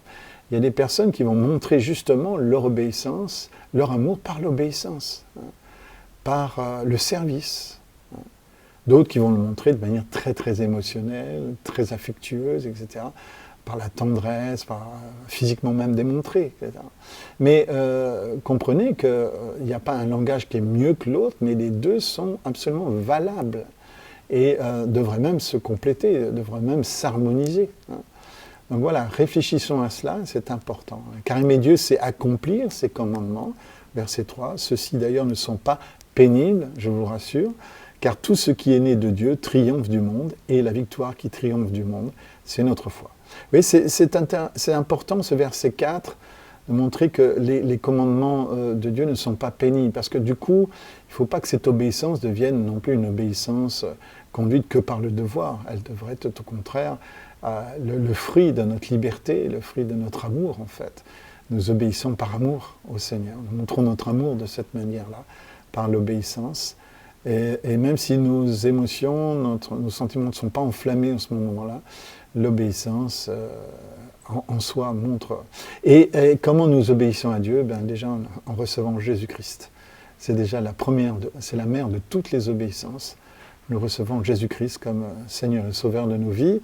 Il y a des personnes qui vont montrer justement leur obéissance, leur amour par l'obéissance, par le service. D'autres qui vont le montrer de manière très très émotionnelle, très affectueuse, etc. Par la tendresse, par physiquement même démontré, etc. Mais comprenez qu'il n'y a pas un langage qui est mieux que l'autre, mais les deux sont absolument valables et devraient même se compléter, devraient même s'harmoniser. Donc voilà, réfléchissons à cela, c'est important. Car aimer Dieu, c'est accomplir ses commandements. Verset 3, ceux-ci d'ailleurs ne sont pas pénibles, je vous rassure, car tout ce qui est né de Dieu triomphe du monde, et la victoire qui triomphe du monde, c'est notre foi. Vous voyez, c'est important ce verset 4, de montrer que les commandements de Dieu ne sont pas pénibles, parce que du coup, il ne faut pas que cette obéissance devienne non plus une obéissance conduite que par le devoir, elle devrait être au contraire le fruit de notre liberté, le fruit de notre amour en fait. Nous obéissons par amour au Seigneur, nous montrons notre amour de cette manière-là, par l'obéissance. Et même si nos émotions, nos sentiments ne sont pas enflammés en ce moment-là, l'obéissance en soi montre. Et comment nous obéissons à Dieu? Déjà en recevant Jésus-Christ. C'est déjà c'est la mère de toutes les obéissances. Nous recevons Jésus-Christ comme Seigneur et Sauveur de nos vies,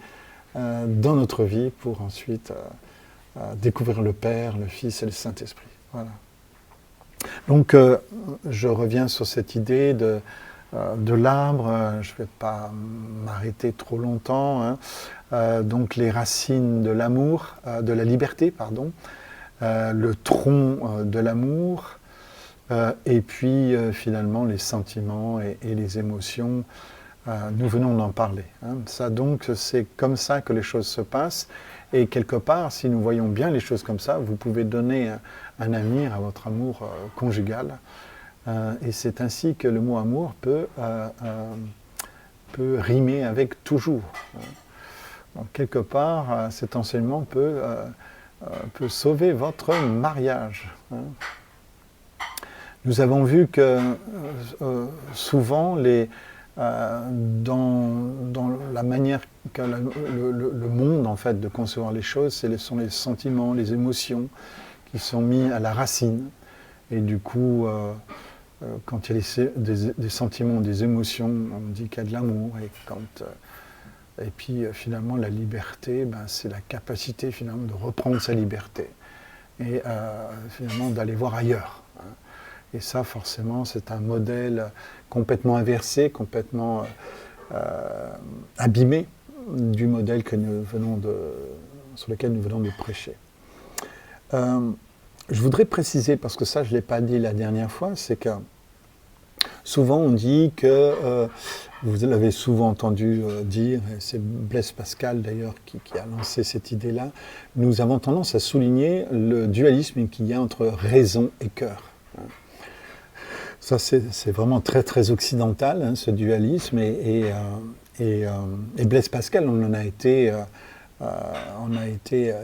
dans notre vie, pour ensuite découvrir le Père, le Fils et le Saint-Esprit. Voilà. Donc, je reviens sur cette idée de l'arbre. Je ne vais pas m'arrêter trop longtemps. Donc, les racines de l'amour, de la liberté, pardon, le tronc de l'amour, et puis finalement les sentiments et les émotions. Nous venons d'en parler. Ça, donc, c'est comme ça que les choses se passent. Et quelque part, si nous voyons bien les choses comme ça, vous pouvez donner un avenir à votre amour conjugal Et c'est ainsi que le mot amour peut rimer avec toujours. Donc, quelque part, cet enseignement peut sauver votre mariage. Nous avons vu que souvent, dans la manière que le monde en fait, de concevoir les choses, ce sont les sentiments, les émotions qui sont mis à la racine. Et du coup, quand il y a des sentiments, des émotions, on dit qu'il y a de l'amour. Et puis finalement, la liberté, c'est la capacité finalement de reprendre sa liberté et finalement d'aller voir ailleurs. Et ça, forcément, c'est un modèle complètement inversé, complètement abîmé du modèle sur lequel nous venons de prêcher. Je voudrais préciser, parce que ça, je ne l'ai pas dit la dernière fois, c'est que souvent on dit que, vous l'avez souvent entendu dire, et c'est Blaise Pascal d'ailleurs qui a lancé cette idée-là, nous avons tendance à souligner le dualisme qu'il y a entre raison et cœur. Ça, c'est vraiment très, très occidental, ce dualisme, et Blaise Pascal, on a été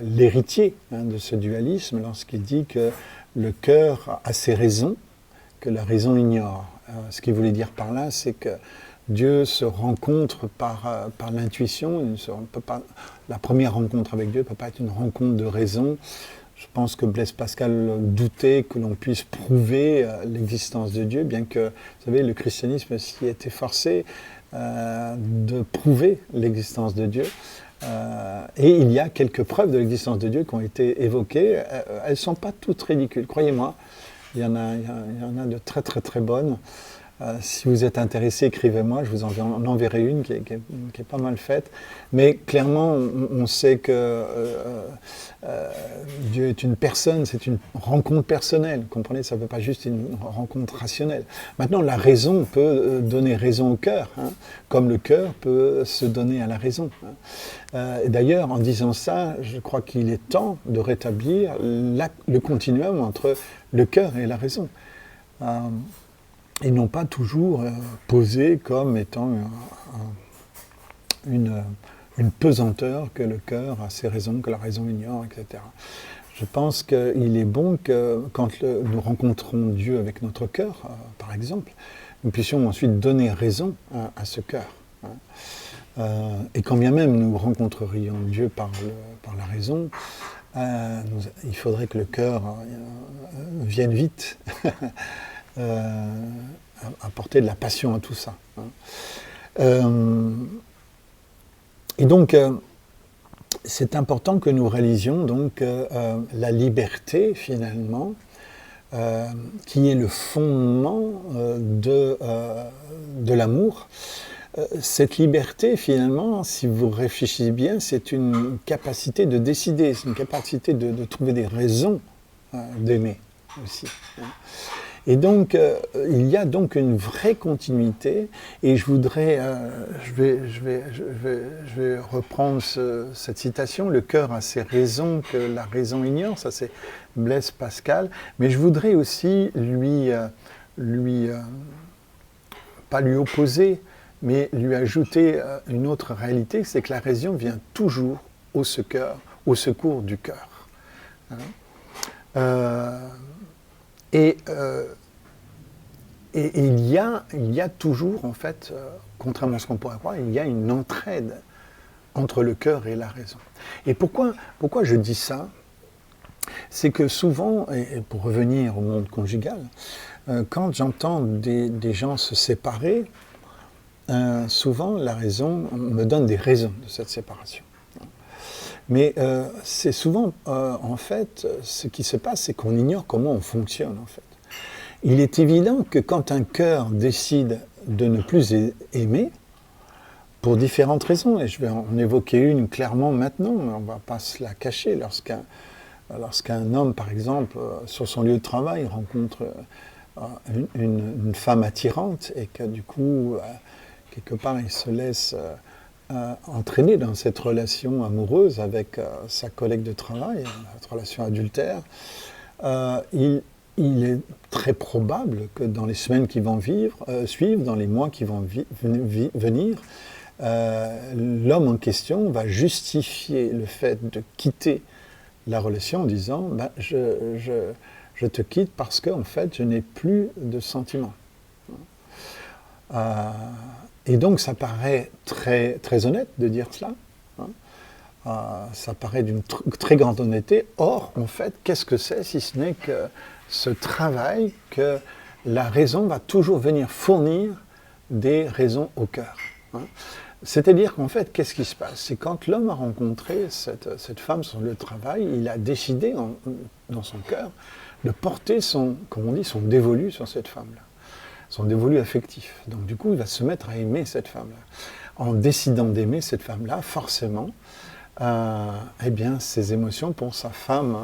l'héritier de ce dualisme lorsqu'il dit que le cœur a ses raisons, que la raison ignore. Ce qu'il voulait dire par là, c'est que Dieu se rencontre par l'intuition. La première rencontre avec Dieu ne peut pas être une rencontre de raison. Je pense que Blaise Pascal doutait que l'on puisse prouver l'existence de Dieu, bien que, vous savez, le christianisme s'y était forcé de prouver l'existence de Dieu. Et il y a quelques preuves de l'existence de Dieu qui ont été évoquées. Elles ne sont pas toutes ridicules, croyez-moi. Il y en a de très très très bonnes. Si vous êtes intéressé, écrivez-moi, je vous en enverrai une qui est pas mal faite. Mais clairement, on sait que Dieu est une personne, c'est une rencontre personnelle. Comprenez, ça ne peut pas juste être une rencontre rationnelle. Maintenant, la raison peut donner raison au cœur, comme le cœur peut se donner à la raison. D'ailleurs, en disant ça, je crois qu'il est temps de rétablir le continuum entre le cœur et la raison. Et non pas toujours posé comme étant une pesanteur que le cœur a ses raisons, que la raison ignore, etc. Je pense qu'il est bon que quand nous rencontrons Dieu avec notre cœur, par exemple, nous puissions ensuite donner raison à ce cœur. Et quand bien même nous rencontrerions Dieu par la raison, il faudrait que le cœur vienne vite apporter de la passion à tout ça. Et donc, c'est important que nous réalisions donc la liberté, finalement, qui est le fondement de l'amour. Cette liberté, finalement, si vous réfléchissez bien, c'est une capacité de décider, c'est une capacité de trouver des raisons d'aimer aussi. Et donc, il y a donc une vraie continuité, et je voudrais, je vais reprendre cette citation, le cœur a ses raisons que la raison ignore, ça c'est Blaise Pascal, mais je voudrais aussi pas lui opposer, mais lui ajouter une autre réalité, c'est que la raison vient toujours au secours du cœur. Et il y a toujours, en fait, contrairement à ce qu'on pourrait croire, il y a une entraide entre le cœur et la raison. Et pourquoi je dis ça? C'est que souvent, et pour revenir au monde conjugal, quand j'entends des gens se séparer, souvent la raison, on me donne des raisons de cette séparation. Mais c'est souvent, en fait, ce qui se passe, c'est qu'on ignore comment on fonctionne, en fait. Il est évident que quand un cœur décide de ne plus aimer, pour différentes raisons, et je vais en évoquer une clairement maintenant, mais on ne va pas se la cacher, lorsqu'un homme, par exemple, sur son lieu de travail, rencontre une femme attirante, et que du coup, quelque part, il se laisse entraîné dans cette relation amoureuse avec sa collègue de travail, cette relation adultère, il il est très probable que dans les semaines qui vont suivre, dans les mois qui vont venir, l'homme en question va justifier le fait de quitter la relation en disant ben, je te quitte parce que en fait je n'ai plus de sentiments. Et donc ça paraît très, très honnête de dire cela. Ça paraît d'une très grande honnêteté. Or, en fait, qu'est-ce que c'est si ce n'est que ce travail que la raison va toujours venir fournir des raisons au cœur. C'est-à-dire qu'en fait, qu'est-ce qui se passe? C'est quand l'homme a rencontré cette femme sur le travail, il a décidé dans son cœur de porter son, comme on dit, son dévolu sur cette femme-là, son dévolu affectif. Donc du coup, il va se mettre à aimer cette femme-là. En décidant d'aimer cette femme-là, forcément, eh bien, ses émotions pour sa femme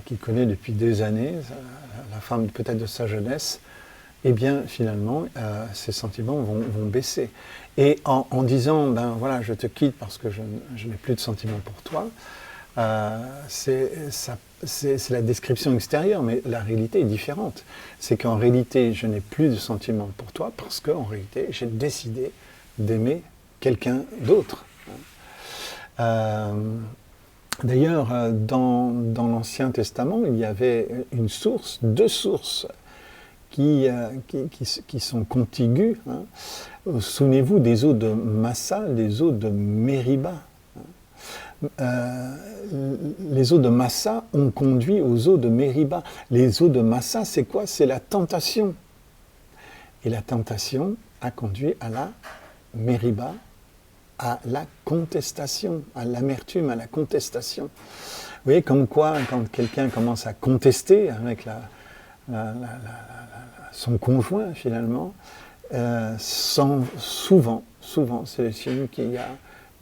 qu'il connaît depuis des années, la femme peut-être de sa jeunesse, eh bien, finalement, ses sentiments vont baisser. Et en disant, ben voilà, je te quitte parce que je n'ai plus de sentiments pour toi, c'est la description extérieure, mais la réalité est différente. C'est qu'en réalité, je n'ai plus de sentiments pour toi parce qu'en réalité, j'ai décidé d'aimer quelqu'un d'autre. D'ailleurs, dans l'Ancien Testament, il y avait deux sources qui sont contiguës. Souvenez-vous des eaux de Massa, des eaux de Mériba. Les eaux de Massa ont conduit aux eaux de Mériba. Les eaux de Massa, c'est quoi? C'est la tentation. Et la tentation a conduit à la Mériba, à la contestation, à l'amertume, à la contestation. Vous voyez, comme quoi, quand quelqu'un commence à contester avec son conjoint, finalement, souvent, c'est le signe qu'il y a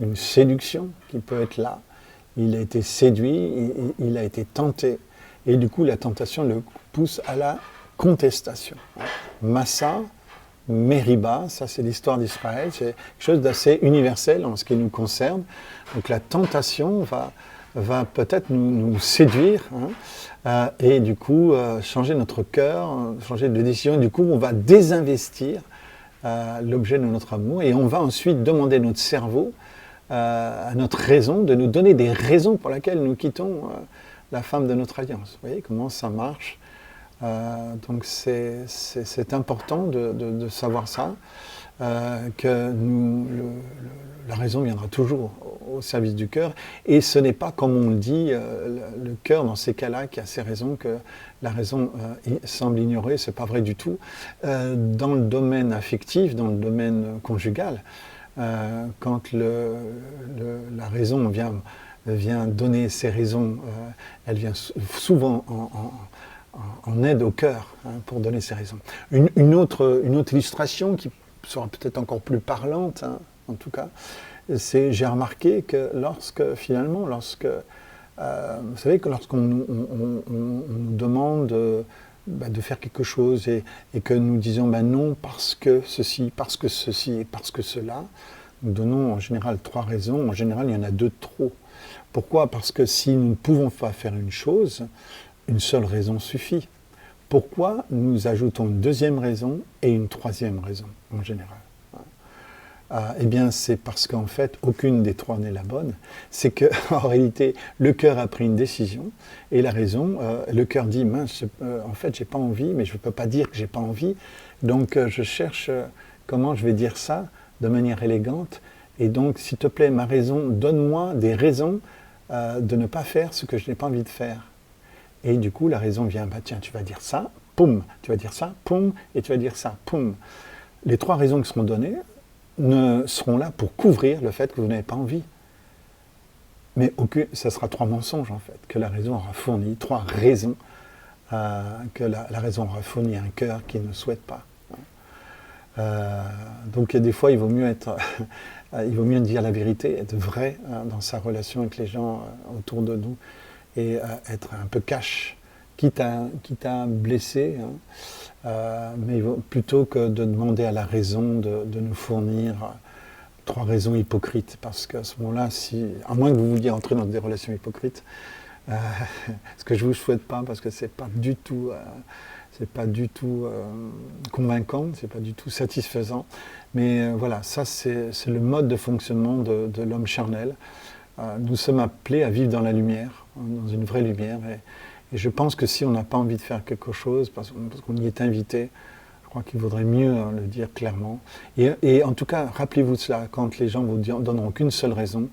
une séduction qui peut être là. Il a été séduit, il a été tenté, et du coup, la tentation le pousse à la contestation. Massa, Mériba, ça c'est l'histoire d'Israël, c'est quelque chose d'assez universel en ce qui nous concerne. Donc la tentation va peut-être nous séduire, et du coup changer notre cœur, changer de décision, et du coup on va désinvestir l'objet de notre amour, et on va ensuite demander à notre cerveau, à notre raison, de nous donner des raisons pour lesquelles nous quittons la femme de notre alliance. Vous voyez comment ça marche? Donc c'est important de savoir ça, que la raison viendra toujours au service du cœur, et ce n'est pas, comme on le dit, le cœur dans ces cas-là qui a ses raisons que la raison semble ignorer. C'est pas vrai du tout. Dans le domaine affectif, dans le domaine conjugal, quand la raison vient donner ses raisons, elle vient souvent en aide au cœur, pour donner ses raisons. Une autre illustration qui sera peut-être encore plus parlante, en tout cas, c'est, j'ai remarqué que lorsque, vous savez que lorsqu'on nous demande de faire quelque chose et que nous disons non parce que ceci et parce que cela, nous donnons en général 3 raisons, en général il y en a 2 de trop. Pourquoi? Parce que si nous ne pouvons pas faire une chose, une seule raison suffit. Pourquoi nous ajoutons une 2e raison et une 3e raison, en général? Eh bien, c'est parce qu'en fait, aucune des 3 n'est la bonne. C'est qu'en réalité, le cœur a pris une décision, et la raison, le cœur dit, mince, en fait, j'ai pas envie, mais je ne peux pas dire que j'ai pas envie, donc je cherche comment je vais dire ça de manière élégante, et donc, s'il te plaît, ma raison, donne-moi des raisons de ne pas faire ce que je n'ai pas envie de faire. Et du coup, la raison vient, tiens, tu vas dire ça, poum, tu vas dire ça, poum, et tu vas dire ça, poum. Les 3 raisons qui seront données seront là pour couvrir le fait que vous n'avez pas envie. Mais ça sera 3 mensonges, en fait, que la raison aura fourni, 3 raisons que la raison aura fourni à un cœur qui ne souhaite pas. Donc, des fois, il vaut mieux dire la vérité, être vrai dans sa relation avec les gens autour de nous, et être un peu cash, quitte à blesser, mais plutôt que de demander à la raison de nous fournir 3 raisons hypocrites, parce qu'à ce moment-là, à moins que vous vouliez entrer dans des relations hypocrites, ce que je ne vous souhaite pas, parce que c'est pas du tout, convaincant, c'est pas du tout satisfaisant. Mais voilà, ça c'est le mode de fonctionnement de l'homme charnel. Nous sommes appelés à vivre dans la lumière, dans une vraie lumière. Et je pense que si on n'a pas envie de faire quelque chose, parce qu'on y est invité, je crois qu'il vaudrait mieux le dire clairement. Et en tout cas, rappelez-vous de cela, quand les gens vous donneront qu'une seule raison,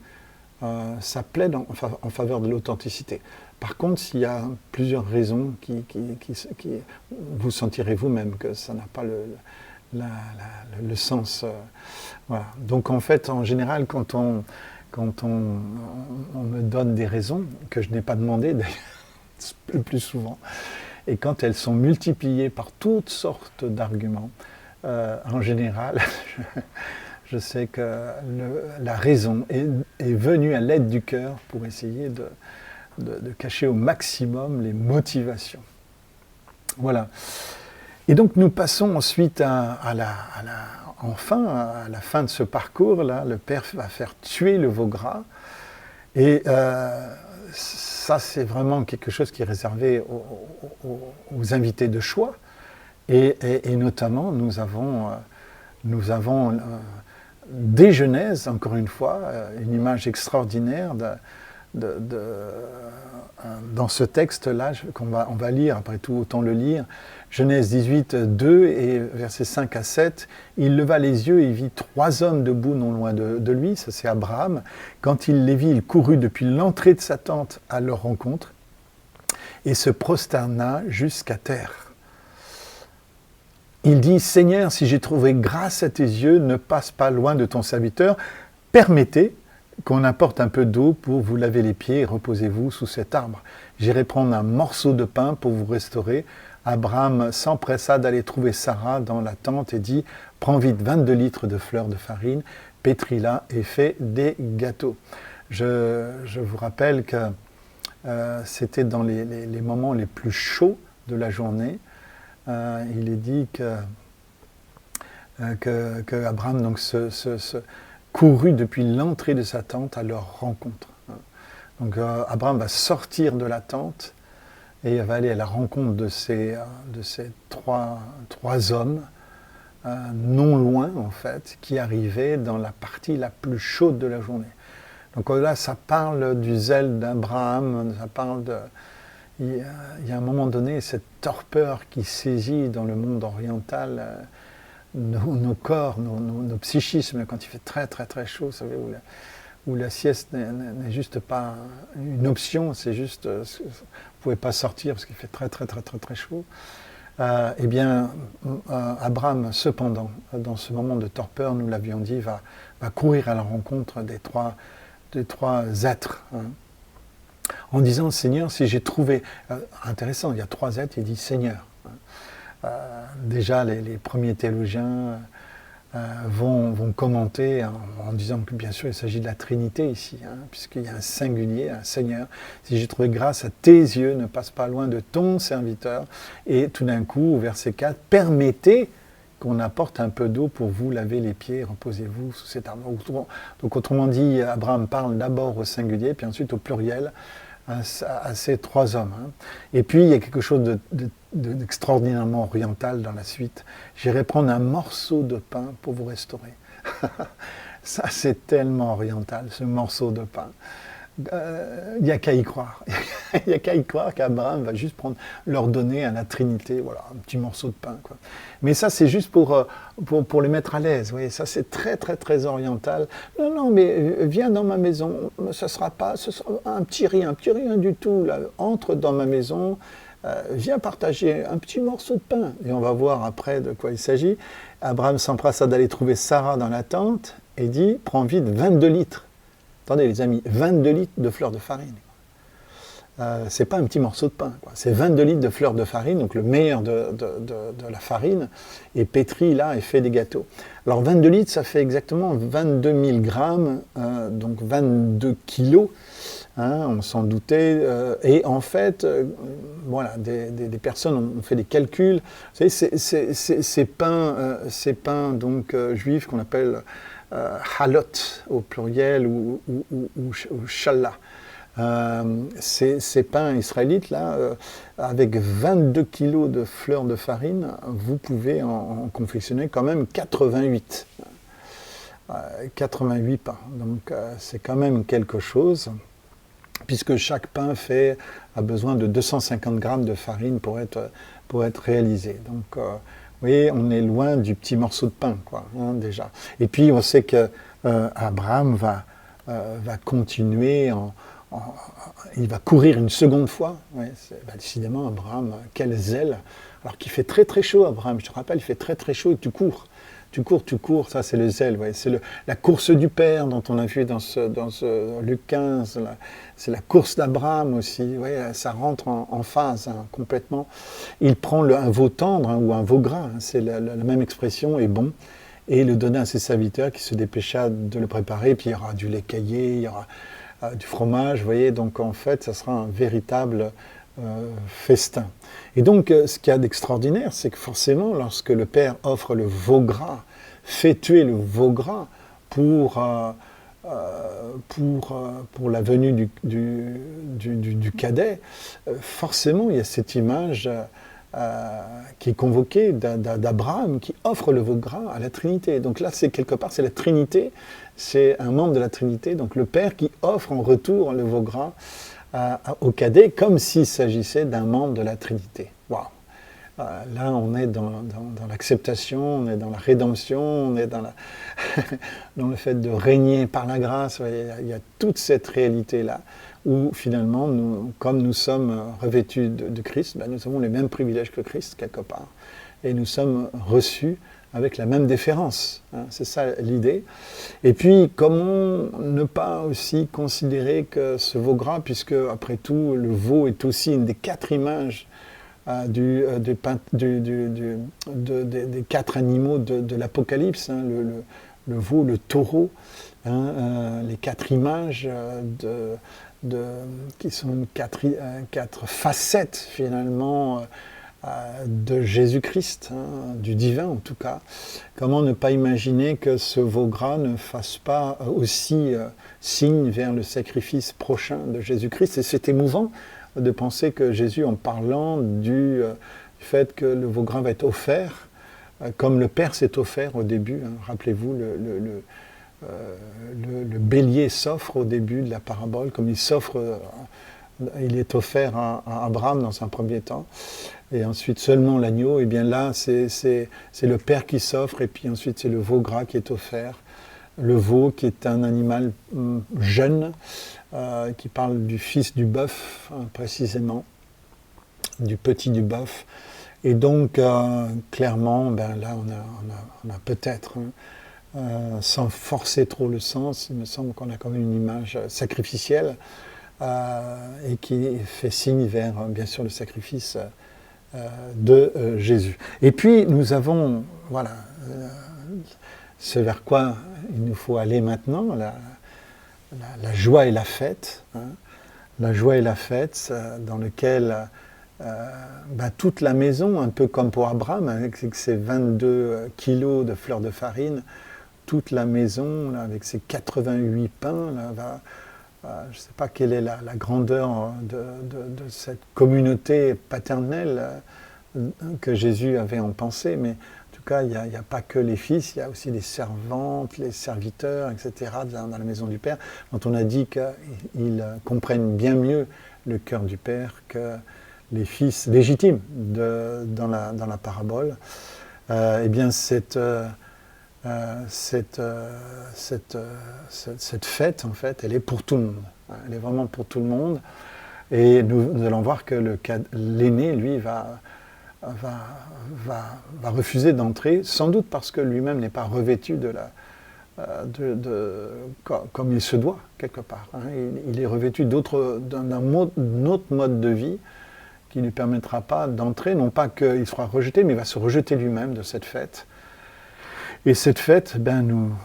ça plaide en faveur de l'authenticité. Par contre, s'il y a plusieurs raisons vous sentirez vous-même que ça n'a pas le sens. Voilà. Donc en fait, en général, quand on me donne des raisons que je n'ai pas demandées, d'ailleurs, le plus souvent, et quand elles sont multipliées par toutes sortes d'arguments, en général, je sais que la raison est venue à l'aide du cœur pour essayer de cacher au maximum les motivations. Voilà. Et donc nous passons ensuite à la fin de ce parcours-là, le Père va faire tuer le veau gras. Et ça, c'est vraiment quelque chose qui est réservé aux invités de choix. Et notamment, nous avons des Genèse, encore une fois, une image extraordinaire dans ce texte-là, on va lire, après tout, autant le lire. Genèse 18, 2 et versets 5 à 7. Il leva les yeux et vit 3 hommes debout non loin de lui, ça c'est Abraham. Quand il les vit, il courut depuis l'entrée de sa tente à leur rencontre et se prosterna jusqu'à terre. Il dit, Seigneur, si j'ai trouvé grâce à tes yeux, ne passe pas loin de ton serviteur, permettez qu'on apporte un peu d'eau pour vous laver les pieds et reposez-vous sous cet arbre. J'irai prendre un morceau de pain pour vous restaurer. Abraham s'empressa d'aller trouver Sarah dans la tente et dit « Prends vite 22 litres de fleur de farine, pétris-la et fais des gâteaux. » Je vous rappelle que c'était dans les moments les plus chauds de la journée. Il est dit que Abraham donc, courut depuis l'entrée de sa tente à leur rencontre. Donc Abraham va sortir de la tente et va aller à la rencontre de ces trois hommes, non loin en fait, qui arrivaient dans la partie la plus chaude de la journée. Donc là, ça parle du zèle d'Abraham, ça parle de... Il y a un moment donné, cette torpeur qui saisit dans le monde oriental nos corps, nos psychismes, quand il fait très très très chaud, vous savez, où la sieste n'est juste pas une option, c'est juste, vous ne pouvez pas sortir parce qu'il fait très très très très très chaud. Eh bien, Abraham, cependant, dans ce moment de torpeur, nous l'avions dit, va courir à la rencontre des trois êtres, hein, en disant, Seigneur, si j'ai trouvé... intéressant, il y a 3 êtres, il dit Seigneur. Déjà, les premiers théologiens vont commenter en disant que bien sûr il s'agit de la Trinité ici, hein, puisqu'il y a un singulier, un Seigneur. Si j'ai trouvé grâce à tes yeux, ne passe pas loin de ton serviteur. Et tout d'un coup, au verset 4, permettez qu'on apporte un peu d'eau pour vous laver les pieds, reposez-vous sous cet arbre. Donc autrement dit, Abraham parle d'abord au singulier, puis ensuite au pluriel, à ces 3 hommes. Hein. Et puis il y a quelque chose d'extraordinairement oriental dans la suite. J'irai prendre un morceau de pain pour vous restaurer. Ça c'est tellement oriental, ce morceau de pain. Il n'y a qu'à y croire. Il n'y a qu'à y croire qu'Abraham va juste leur donner à la Trinité, voilà, un petit morceau de pain, quoi. Mais ça, c'est juste pour les mettre à l'aise. Vous voyez, ça, c'est très, très, très oriental. Non, mais viens dans ma maison. Ce sera un petit rien du tout. Là. Entre dans ma maison. Viens partager un petit morceau de pain. Et on va voir après de quoi il s'agit. Abraham s'empressa d'aller trouver Sarah dans la tente et dit, prends vite 22 litres. Attendez les amis, 22 litres de fleur de farine. C'est pas un petit morceau de pain, quoi. C'est 22 litres de fleur de farine, donc le meilleur de la farine, et pétri là et fait des gâteaux. Alors 22 litres, ça fait exactement 22 000 grammes, donc 22 kilos, hein, on s'en doutait. Et en fait, voilà, des personnes ont fait des calculs. Vous savez, ces pains donc, juifs qu'on appelle halot au pluriel ou challah. Ces pains israélites, là, avec 22 kilos de fleurs de farine, vous pouvez en confectionner quand même 88. 88 pains. Donc c'est quand même quelque chose, puisque chaque pain a besoin de 250 grammes de farine pour être réalisé. Donc vous voyez, on est loin du petit morceau de pain, quoi, hein, déjà. Et puis on sait que Abraham va continuer, il va courir une seconde fois. Ouais, décidément, Abraham, quel zèle. Alors qu'il fait très très chaud, Abraham. Je te rappelle, il fait très très chaud et tu cours. Tu cours, ça c'est le zèle. Ouais. C'est la course du Père dont on a vu dans ce Luc 15. C'est la course d'Abraham aussi. Ouais, ça rentre en phase complètement. Il prend un veau tendre ou un veau gras, c'est la même expression, et bon, et le donna à ses serviteurs qui se dépêcha de le préparer. Puis il y aura du lait caillé, il y aura du fromage, vous voyez. Donc en fait, ça sera un véritable festin. Et donc, ce qu'il y a d'extraordinaire, c'est que forcément, lorsque le Père offre le veau gras, fait tuer le veau gras pour la venue du cadet, forcément, il y a cette image qui est convoquée d'Abraham qui offre le veau gras à la Trinité. Donc là, c'est quelque part, c'est la Trinité, c'est un membre de la Trinité, donc le Père qui offre en retour le veau gras au cadet, comme s'il s'agissait d'un membre de la Trinité. Waouh! Là, on est dans l'acceptation, on est dans la rédemption, on est dans dans le fait de régner par la grâce. Il y a toute cette réalité-là, où finalement, comme nous sommes revêtus de Christ, nous avons les mêmes privilèges que Christ, quelque part. Et nous sommes reçus avec la même déférence. Hein, c'est ça l'idée. Et puis, comment ne pas aussi considérer que ce veau gras, puisque après tout, le veau est aussi une des 4 images des 4 animaux de l'Apocalypse, hein, le veau, le taureau, hein, les 4 images qui sont 4 facettes finalement de Jésus-Christ, hein, du divin en tout cas. Comment ne pas imaginer que ce veau gras ne fasse pas aussi signe vers le sacrifice prochain de Jésus-Christ. Et c'est émouvant de penser que Jésus, en parlant du fait que le veau gras va être offert, comme le Père s'est offert au début, hein, rappelez-vous, le bélier s'offre au début de la parabole, comme il est offert à Abraham dans un premier temps, et ensuite seulement l'agneau, et bien là c'est le Père qui s'offre, et puis ensuite c'est le veau gras qui est offert, le veau qui est un animal jeune, qui parle du fils du bœuf, hein, précisément, du petit du bœuf, et donc clairement, là on a peut-être, hein, sans forcer trop le sens, il me semble qu'on a quand même une image sacrificielle, et qui fait signe vers, bien sûr, le sacrifice de Jésus. Et puis, nous avons, voilà, ce vers quoi il nous faut aller maintenant, la joie et la fête, hein, la joie et la fête, dans lequel toute la maison, un peu comme pour Abraham, avec ses 22 kilos de fleurs de farine, toute la maison, là, avec ses 88 pains, là, je ne sais pas quelle est la grandeur de cette communauté paternelle que Jésus avait en pensée, mais en tout cas, il n'y a pas que les fils, il y a aussi les servantes, les serviteurs, etc., dans la maison du Père, dont on a dit qu'ils comprennent bien mieux le cœur du Père que les fils légitimes dans la parabole. Eh bien, cette fête, en fait, elle est pour tout le monde. Elle est vraiment pour tout le monde. Et nous allons voir que l'aîné, lui, va refuser d'entrer, sans doute parce que lui-même n'est pas revêtu comme il se doit, quelque part. Hein. Il est revêtu d'un autre mode de vie qui ne lui permettra pas d'entrer, non pas qu'il sera rejeté, mais il va se rejeter lui-même de cette fête. Et cette fête nous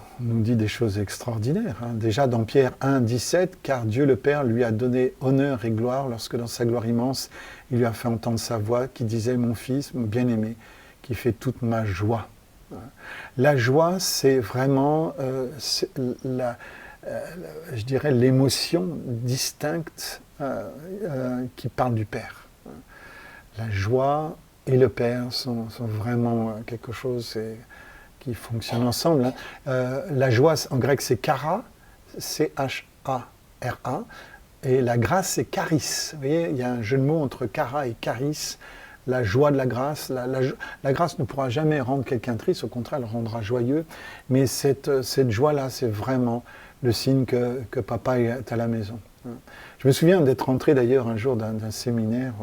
dit des choses extraordinaires. Hein. Déjà dans Pierre 1, 17, « Car Dieu le Père lui a donné honneur et gloire lorsque dans sa gloire immense, il lui a fait entendre sa voix qui disait « Mon fils, mon bien-aimé, qui fait toute ma joie. » La joie, c'est vraiment je dirais, l'émotion distincte qui parle du Père. La joie et le Père sont vraiment quelque chose qui fonctionne ensemble. La joie, en grec, c'est chara, C-H-A-R-A, et la grâce, c'est charis. Vous voyez, il y a un jeu de mots entre chara et charis. La joie de la grâce. La grâce ne pourra jamais rendre quelqu'un triste, au contraire, elle le rendra joyeux. Mais cette joie-là, c'est vraiment le signe que papa est à la maison. Je me souviens d'être rentré d'ailleurs un jour d'un séminaire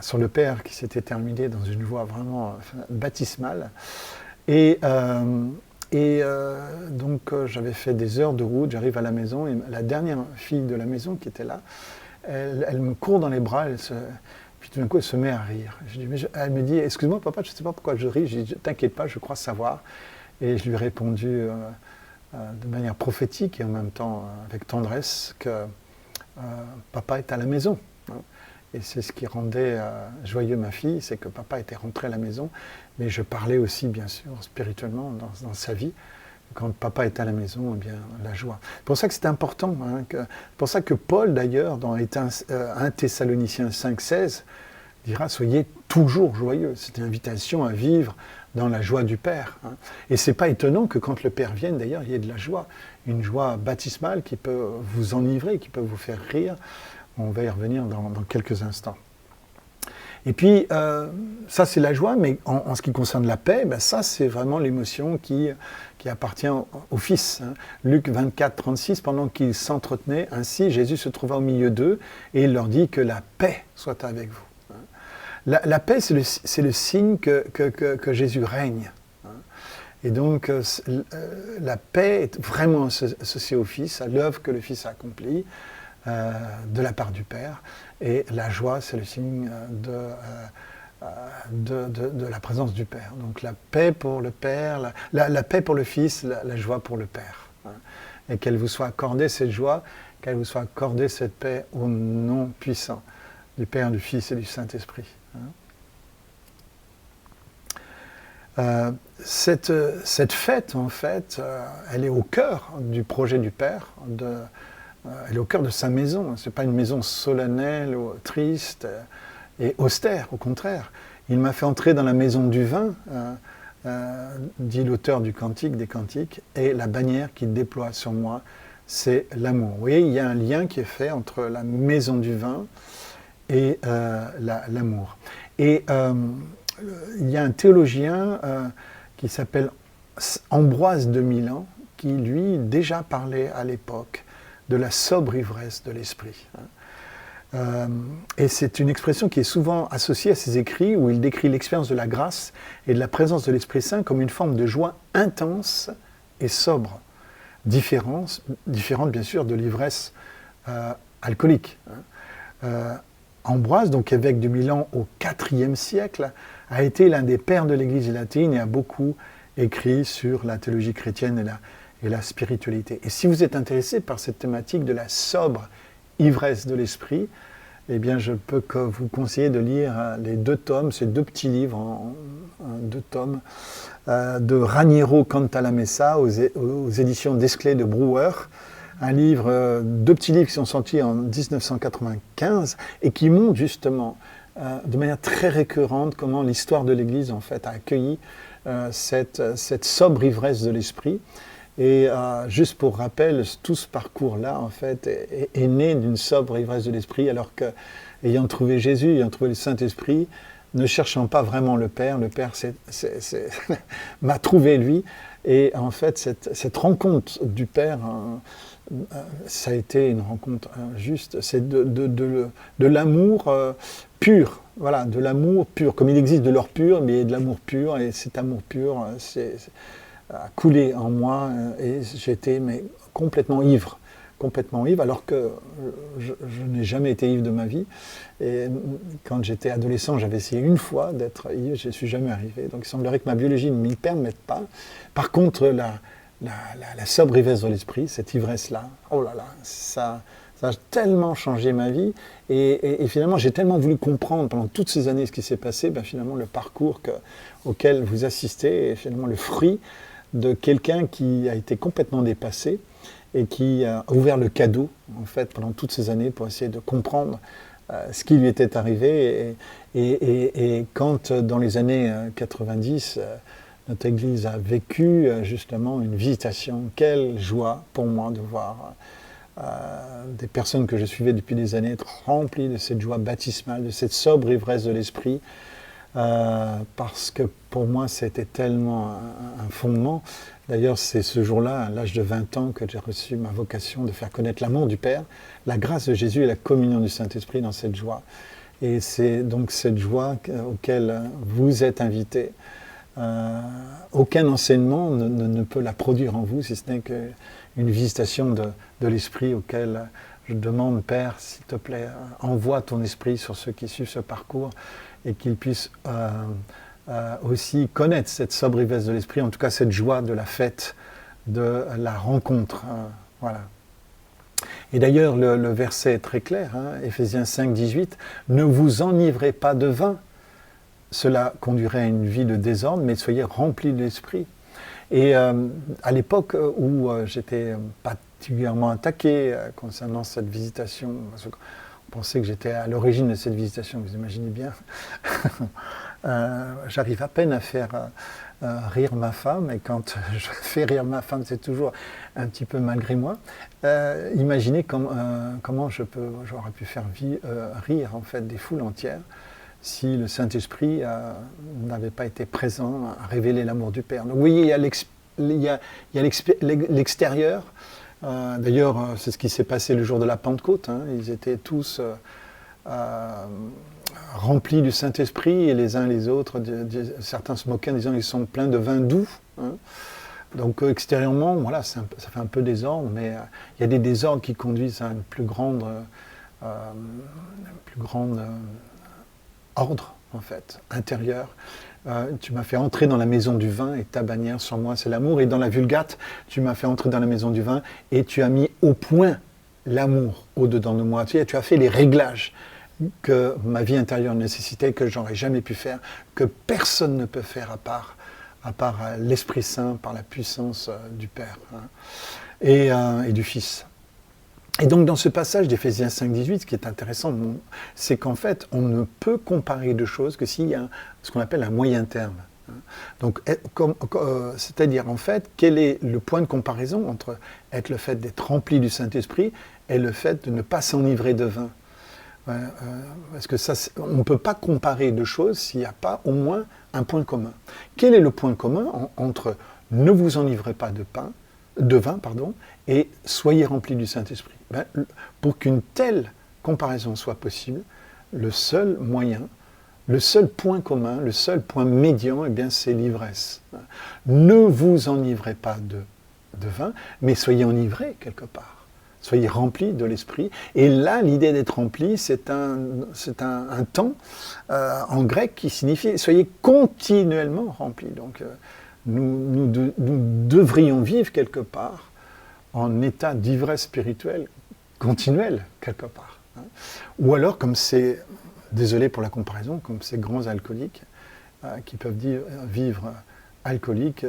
sur le Père qui s'était terminé dans une joie vraiment baptismale. Et donc j'avais fait des heures de route, j'arrive à la maison et la dernière fille de la maison qui était là, elle me court dans les bras, puis tout d'un coup elle se met à rire. Elle me dit, excuse-moi papa, je ne sais pas pourquoi je ris. Je dis, t'inquiète pas, je crois savoir. Et je lui ai répondu de manière prophétique et en même temps avec tendresse que papa est à la maison. Et c'est ce qui rendait joyeux ma fille, c'est que papa était rentré à la maison, mais je parlais aussi, bien sûr, spirituellement dans sa vie. Quand papa est à la maison, eh bien, la joie. C'est pour ça que c'est important. C'est pour ça que Paul, d'ailleurs, dans 1 Thessaloniciens 5,16, dira « Soyez toujours joyeux ». C'est une invitation à vivre dans la joie du Père. Et ce n'est pas étonnant que quand le Père vienne, d'ailleurs, il y ait de la joie. Une joie baptismale qui peut vous enivrer, qui peut vous faire rire. On va y revenir dans quelques instants. Et puis, ça c'est la joie, mais en ce qui concerne la paix, ça c'est vraiment l'émotion qui appartient au Fils. Luc 24, 36, pendant qu'ils s'entretenaient, ainsi Jésus se trouva au milieu d'eux et il leur dit que la paix soit avec vous. La paix, c'est le signe que Jésus règne. Et donc, la paix est vraiment associée au Fils, à l'œuvre que le Fils a accomplie. De la part du Père, et la joie, c'est le signe de la présence du Père. Donc la paix pour le Père, la paix pour le Fils, la joie pour le Père. Et qu'elle vous soit accordée cette joie, qu'elle vous soit accordée cette paix au nom puissant du Père, du Fils et du Saint-Esprit. Cette fête, en fait, elle est au cœur du projet du Père, elle est au cœur de sa maison. Ce n'est pas une maison solennelle, triste et austère, au contraire. Il m'a fait entrer dans la maison du vin, dit l'auteur du Cantique des Cantiques, et la bannière qu'il déploie sur moi, c'est l'amour. Vous voyez, il y a un lien qui est fait entre la maison du vin et l'amour. Et il y a un théologien qui s'appelle Ambroise de Milan, qui lui déjà parlait à l'époque de la sobre ivresse de l'esprit. Et c'est une expression qui est souvent associée à ses écrits où il décrit l'expérience de la grâce et de la présence de l'Esprit Saint comme une forme de joie intense et sobre, différente bien sûr de l'ivresse alcoolique. Ambroise, donc évêque de Milan au IVe siècle, a été l'un des pères de l'Église latine et a beaucoup écrit sur la théologie chrétienne et la spiritualité. Et si vous êtes intéressé par cette thématique de la sobre ivresse de l'esprit, eh bien je peux que vous conseiller de lire les 2 tomes, ces 2 petits livres en 2 tomes, de Raniero Cantalamessa aux éditions Desclés de Brouwer, un livre, 2 petits livres qui sont sortis en 1995 et qui montrent justement de manière très récurrente comment l'histoire de l'Église en fait a accueilli cette sobre ivresse de l'esprit. Et juste pour rappel, tout ce parcours-là, en fait, est né d'une sobre ivresse de l'esprit, alors qu'ayant trouvé Jésus, ayant trouvé le Saint-Esprit, ne cherchant pas vraiment le Père m'a trouvé lui. Et en fait, cette rencontre du Père, ça a été une rencontre juste. C'est de l'amour pur. Voilà, de l'amour pur. Comme il existe de l'or pur, mais il y a de l'amour pur. Et cet amour pur, a coulé en moi et j'étais complètement ivre, alors que je n'ai jamais été ivre de ma vie. Et quand j'étais adolescent, j'avais essayé une fois d'être ivre, je ne suis jamais arrivé. Donc il semblerait que ma biologie ne m'y permette pas. Par contre, la sobre ivresse de l'esprit, cette ivresse-là, oh là là, ça a tellement changé ma vie. Et finalement, j'ai tellement voulu comprendre pendant toutes ces années ce qui s'est passé, finalement, le parcours auquel vous assistez est finalement le fruit de quelqu'un qui a été complètement dépassé et qui a ouvert le cadeau, en fait, pendant toutes ces années pour essayer de comprendre ce qui lui était arrivé. Et quand, dans les années 90, notre Église a vécu justement une visitation, quelle joie pour moi de voir des personnes que je suivais depuis des années être remplies de cette joie baptismale, de cette sobre ivresse de l'esprit, parce que pour moi c'était tellement un fondement. D'ailleurs c'est ce jour-là, à l'âge de 20 ans, que j'ai reçu ma vocation de faire connaître l'amour du Père, la grâce de Jésus et la communion du Saint-Esprit dans cette joie. Et c'est donc cette joie auquel vous êtes invités. Aucun enseignement ne peut la produire en vous, si ce n'est qu'une visitation de l'esprit auquel je demande, Père, s'il te plaît, envoie ton esprit sur ceux qui suivent ce parcours et qu'ils puissent aussi connaître cette sobre ivresse de l'esprit, en tout cas cette joie de la fête, de la rencontre. Voilà. Et d'ailleurs, le verset est très clair, Éphésiens 5, 18, « Ne vous enivrez pas de vin, cela conduirait à une vie de désordre, mais soyez remplis de l'esprit. » Et à l'époque où j'étais particulièrement attaqué concernant cette visitation, parce qu'on pensait que j'étais à l'origine de cette visitation, vous imaginez bien, j'arrive à peine à faire rire ma femme, et quand je fais rire ma femme, c'est toujours un petit peu malgré moi. Imaginez comment j'aurais pu faire rire en fait des foules entières si le Saint-Esprit n'avait pas été présent à révéler l'amour du Père. Donc vous voyez, il y a l'extérieur. D'ailleurs, c'est ce qui s'est passé le jour de la Pentecôte. Ils étaient tous remplis du Saint-Esprit, et les uns les autres, certains se moquaient en disant qu'ils sont pleins de vin doux. Donc extérieurement, voilà, ça fait un peu désordre, mais il y a des désordres qui conduisent à une plus grande ordre, en fait, intérieur. Tu m'as fait entrer dans la maison du vin, et ta bannière sur moi, c'est l'amour. Et dans la Vulgate, tu m'as fait entrer dans la maison du vin, et tu as mis au point l'amour au-dedans de moi. Tu as fait les réglages que ma vie intérieure nécessitait, que j'aurais jamais pu faire, que personne ne peut faire à part l'Esprit Saint, par la puissance du Père et du Fils. Et donc dans ce passage d'Éphésiens 5, 18, ce qui est intéressant, c'est qu'en fait, on ne peut comparer deux choses que s'il y a ce qu'on appelle un moyen terme. Donc, c'est-à-dire en fait, quel est le point de comparaison entre être le fait d'être rempli du Saint-Esprit et le fait de ne pas s'enivrer de vin. Parce que ça, on ne peut pas comparer deux choses s'il n'y a pas au moins un point commun. Quel est le point commun entre ne vous enivrez pas de vin, et soyez remplis du Saint-Esprit? Pour qu'une telle comparaison soit possible, le seul moyen, le seul point commun, le seul point médian, c'est l'ivresse. Ne vous enivrez pas de vin, mais soyez enivrés quelque part. Soyez remplis de l'esprit. Et là, l'idée d'être rempli, c'est un temps en grec qui signifie soyez continuellement remplis. Donc, nous devrions vivre quelque part en état d'ivresse spirituelle continuelle, quelque part. Ou alors, comme c'est, désolé pour la comparaison, comme ces grands alcooliques qui peuvent vivre alcooliques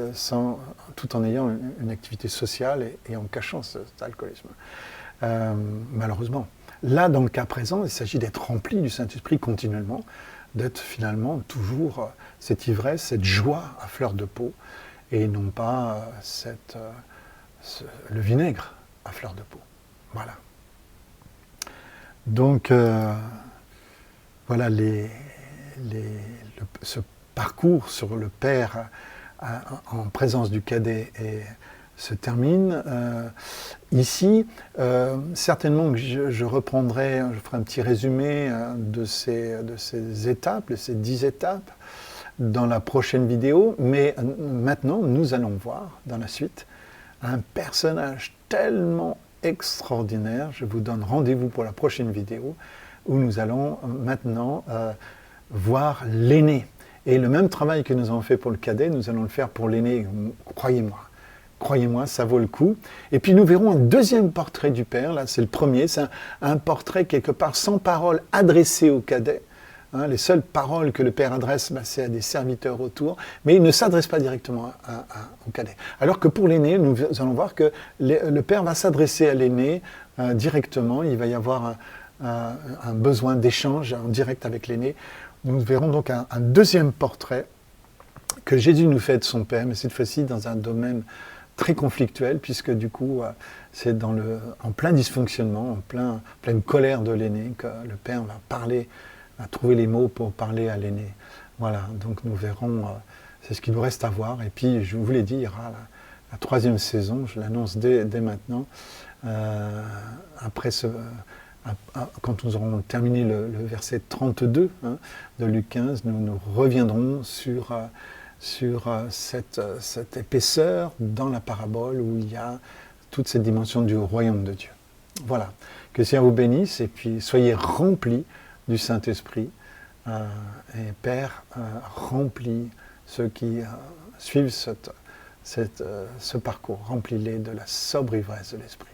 tout en ayant une activité sociale et en cachant cet alcoolisme. Malheureusement. Là, dans le cas présent, il s'agit d'être rempli du Saint-Esprit continuellement, d'être finalement toujours cette ivresse, cette joie à fleur de peau, et non pas le vinaigre à fleur de peau. Voilà. Donc, voilà ce parcours sur le Père en présence du cadet se termine. Ici, certainement que je ferai un petit résumé de ces étapes, de ces 10 étapes, dans la prochaine vidéo, mais maintenant, nous allons voir, dans la suite, un personnage tellement extraordinaire. Je vous donne rendez-vous pour la prochaine vidéo, où nous allons maintenant voir l'aîné. Et le même travail que nous avons fait pour le cadet, nous allons le faire pour l'aîné, croyez-moi. Croyez-moi, ça vaut le coup. Et puis nous verrons un deuxième portrait du Père, là c'est le premier, c'est un portrait quelque part sans parole adressé au cadet, hein. Les seules paroles que le Père adresse, c'est à des serviteurs autour, mais il ne s'adresse pas directement au cadet. Alors que pour l'aîné, nous allons voir que le Père va s'adresser à l'aîné directement, il va y avoir un besoin d'échange en direct avec l'aîné. Nous verrons donc un deuxième portrait que Jésus nous fait de son Père, mais cette fois-ci dans un domaine très conflictuel, puisque du coup, c'est en plein dysfonctionnement, en pleine colère de l'aîné, que le Père va parler, va trouver les mots pour parler à l'aîné. Voilà, donc nous verrons, c'est ce qu'il nous reste à voir. Et puis, je vous l'ai dit, il y aura la troisième saison, je l'annonce dès maintenant, quand nous aurons terminé le verset 32 de Luc 15, nous reviendrons sur cette épaisseur dans la parabole où il y a toute cette dimension du royaume de Dieu. Voilà, que le Seigneur vous bénisse et puis soyez remplis du Saint-Esprit. Et Père, remplis ceux qui suivent ce parcours, remplis-les de la sobre ivresse de l'Esprit.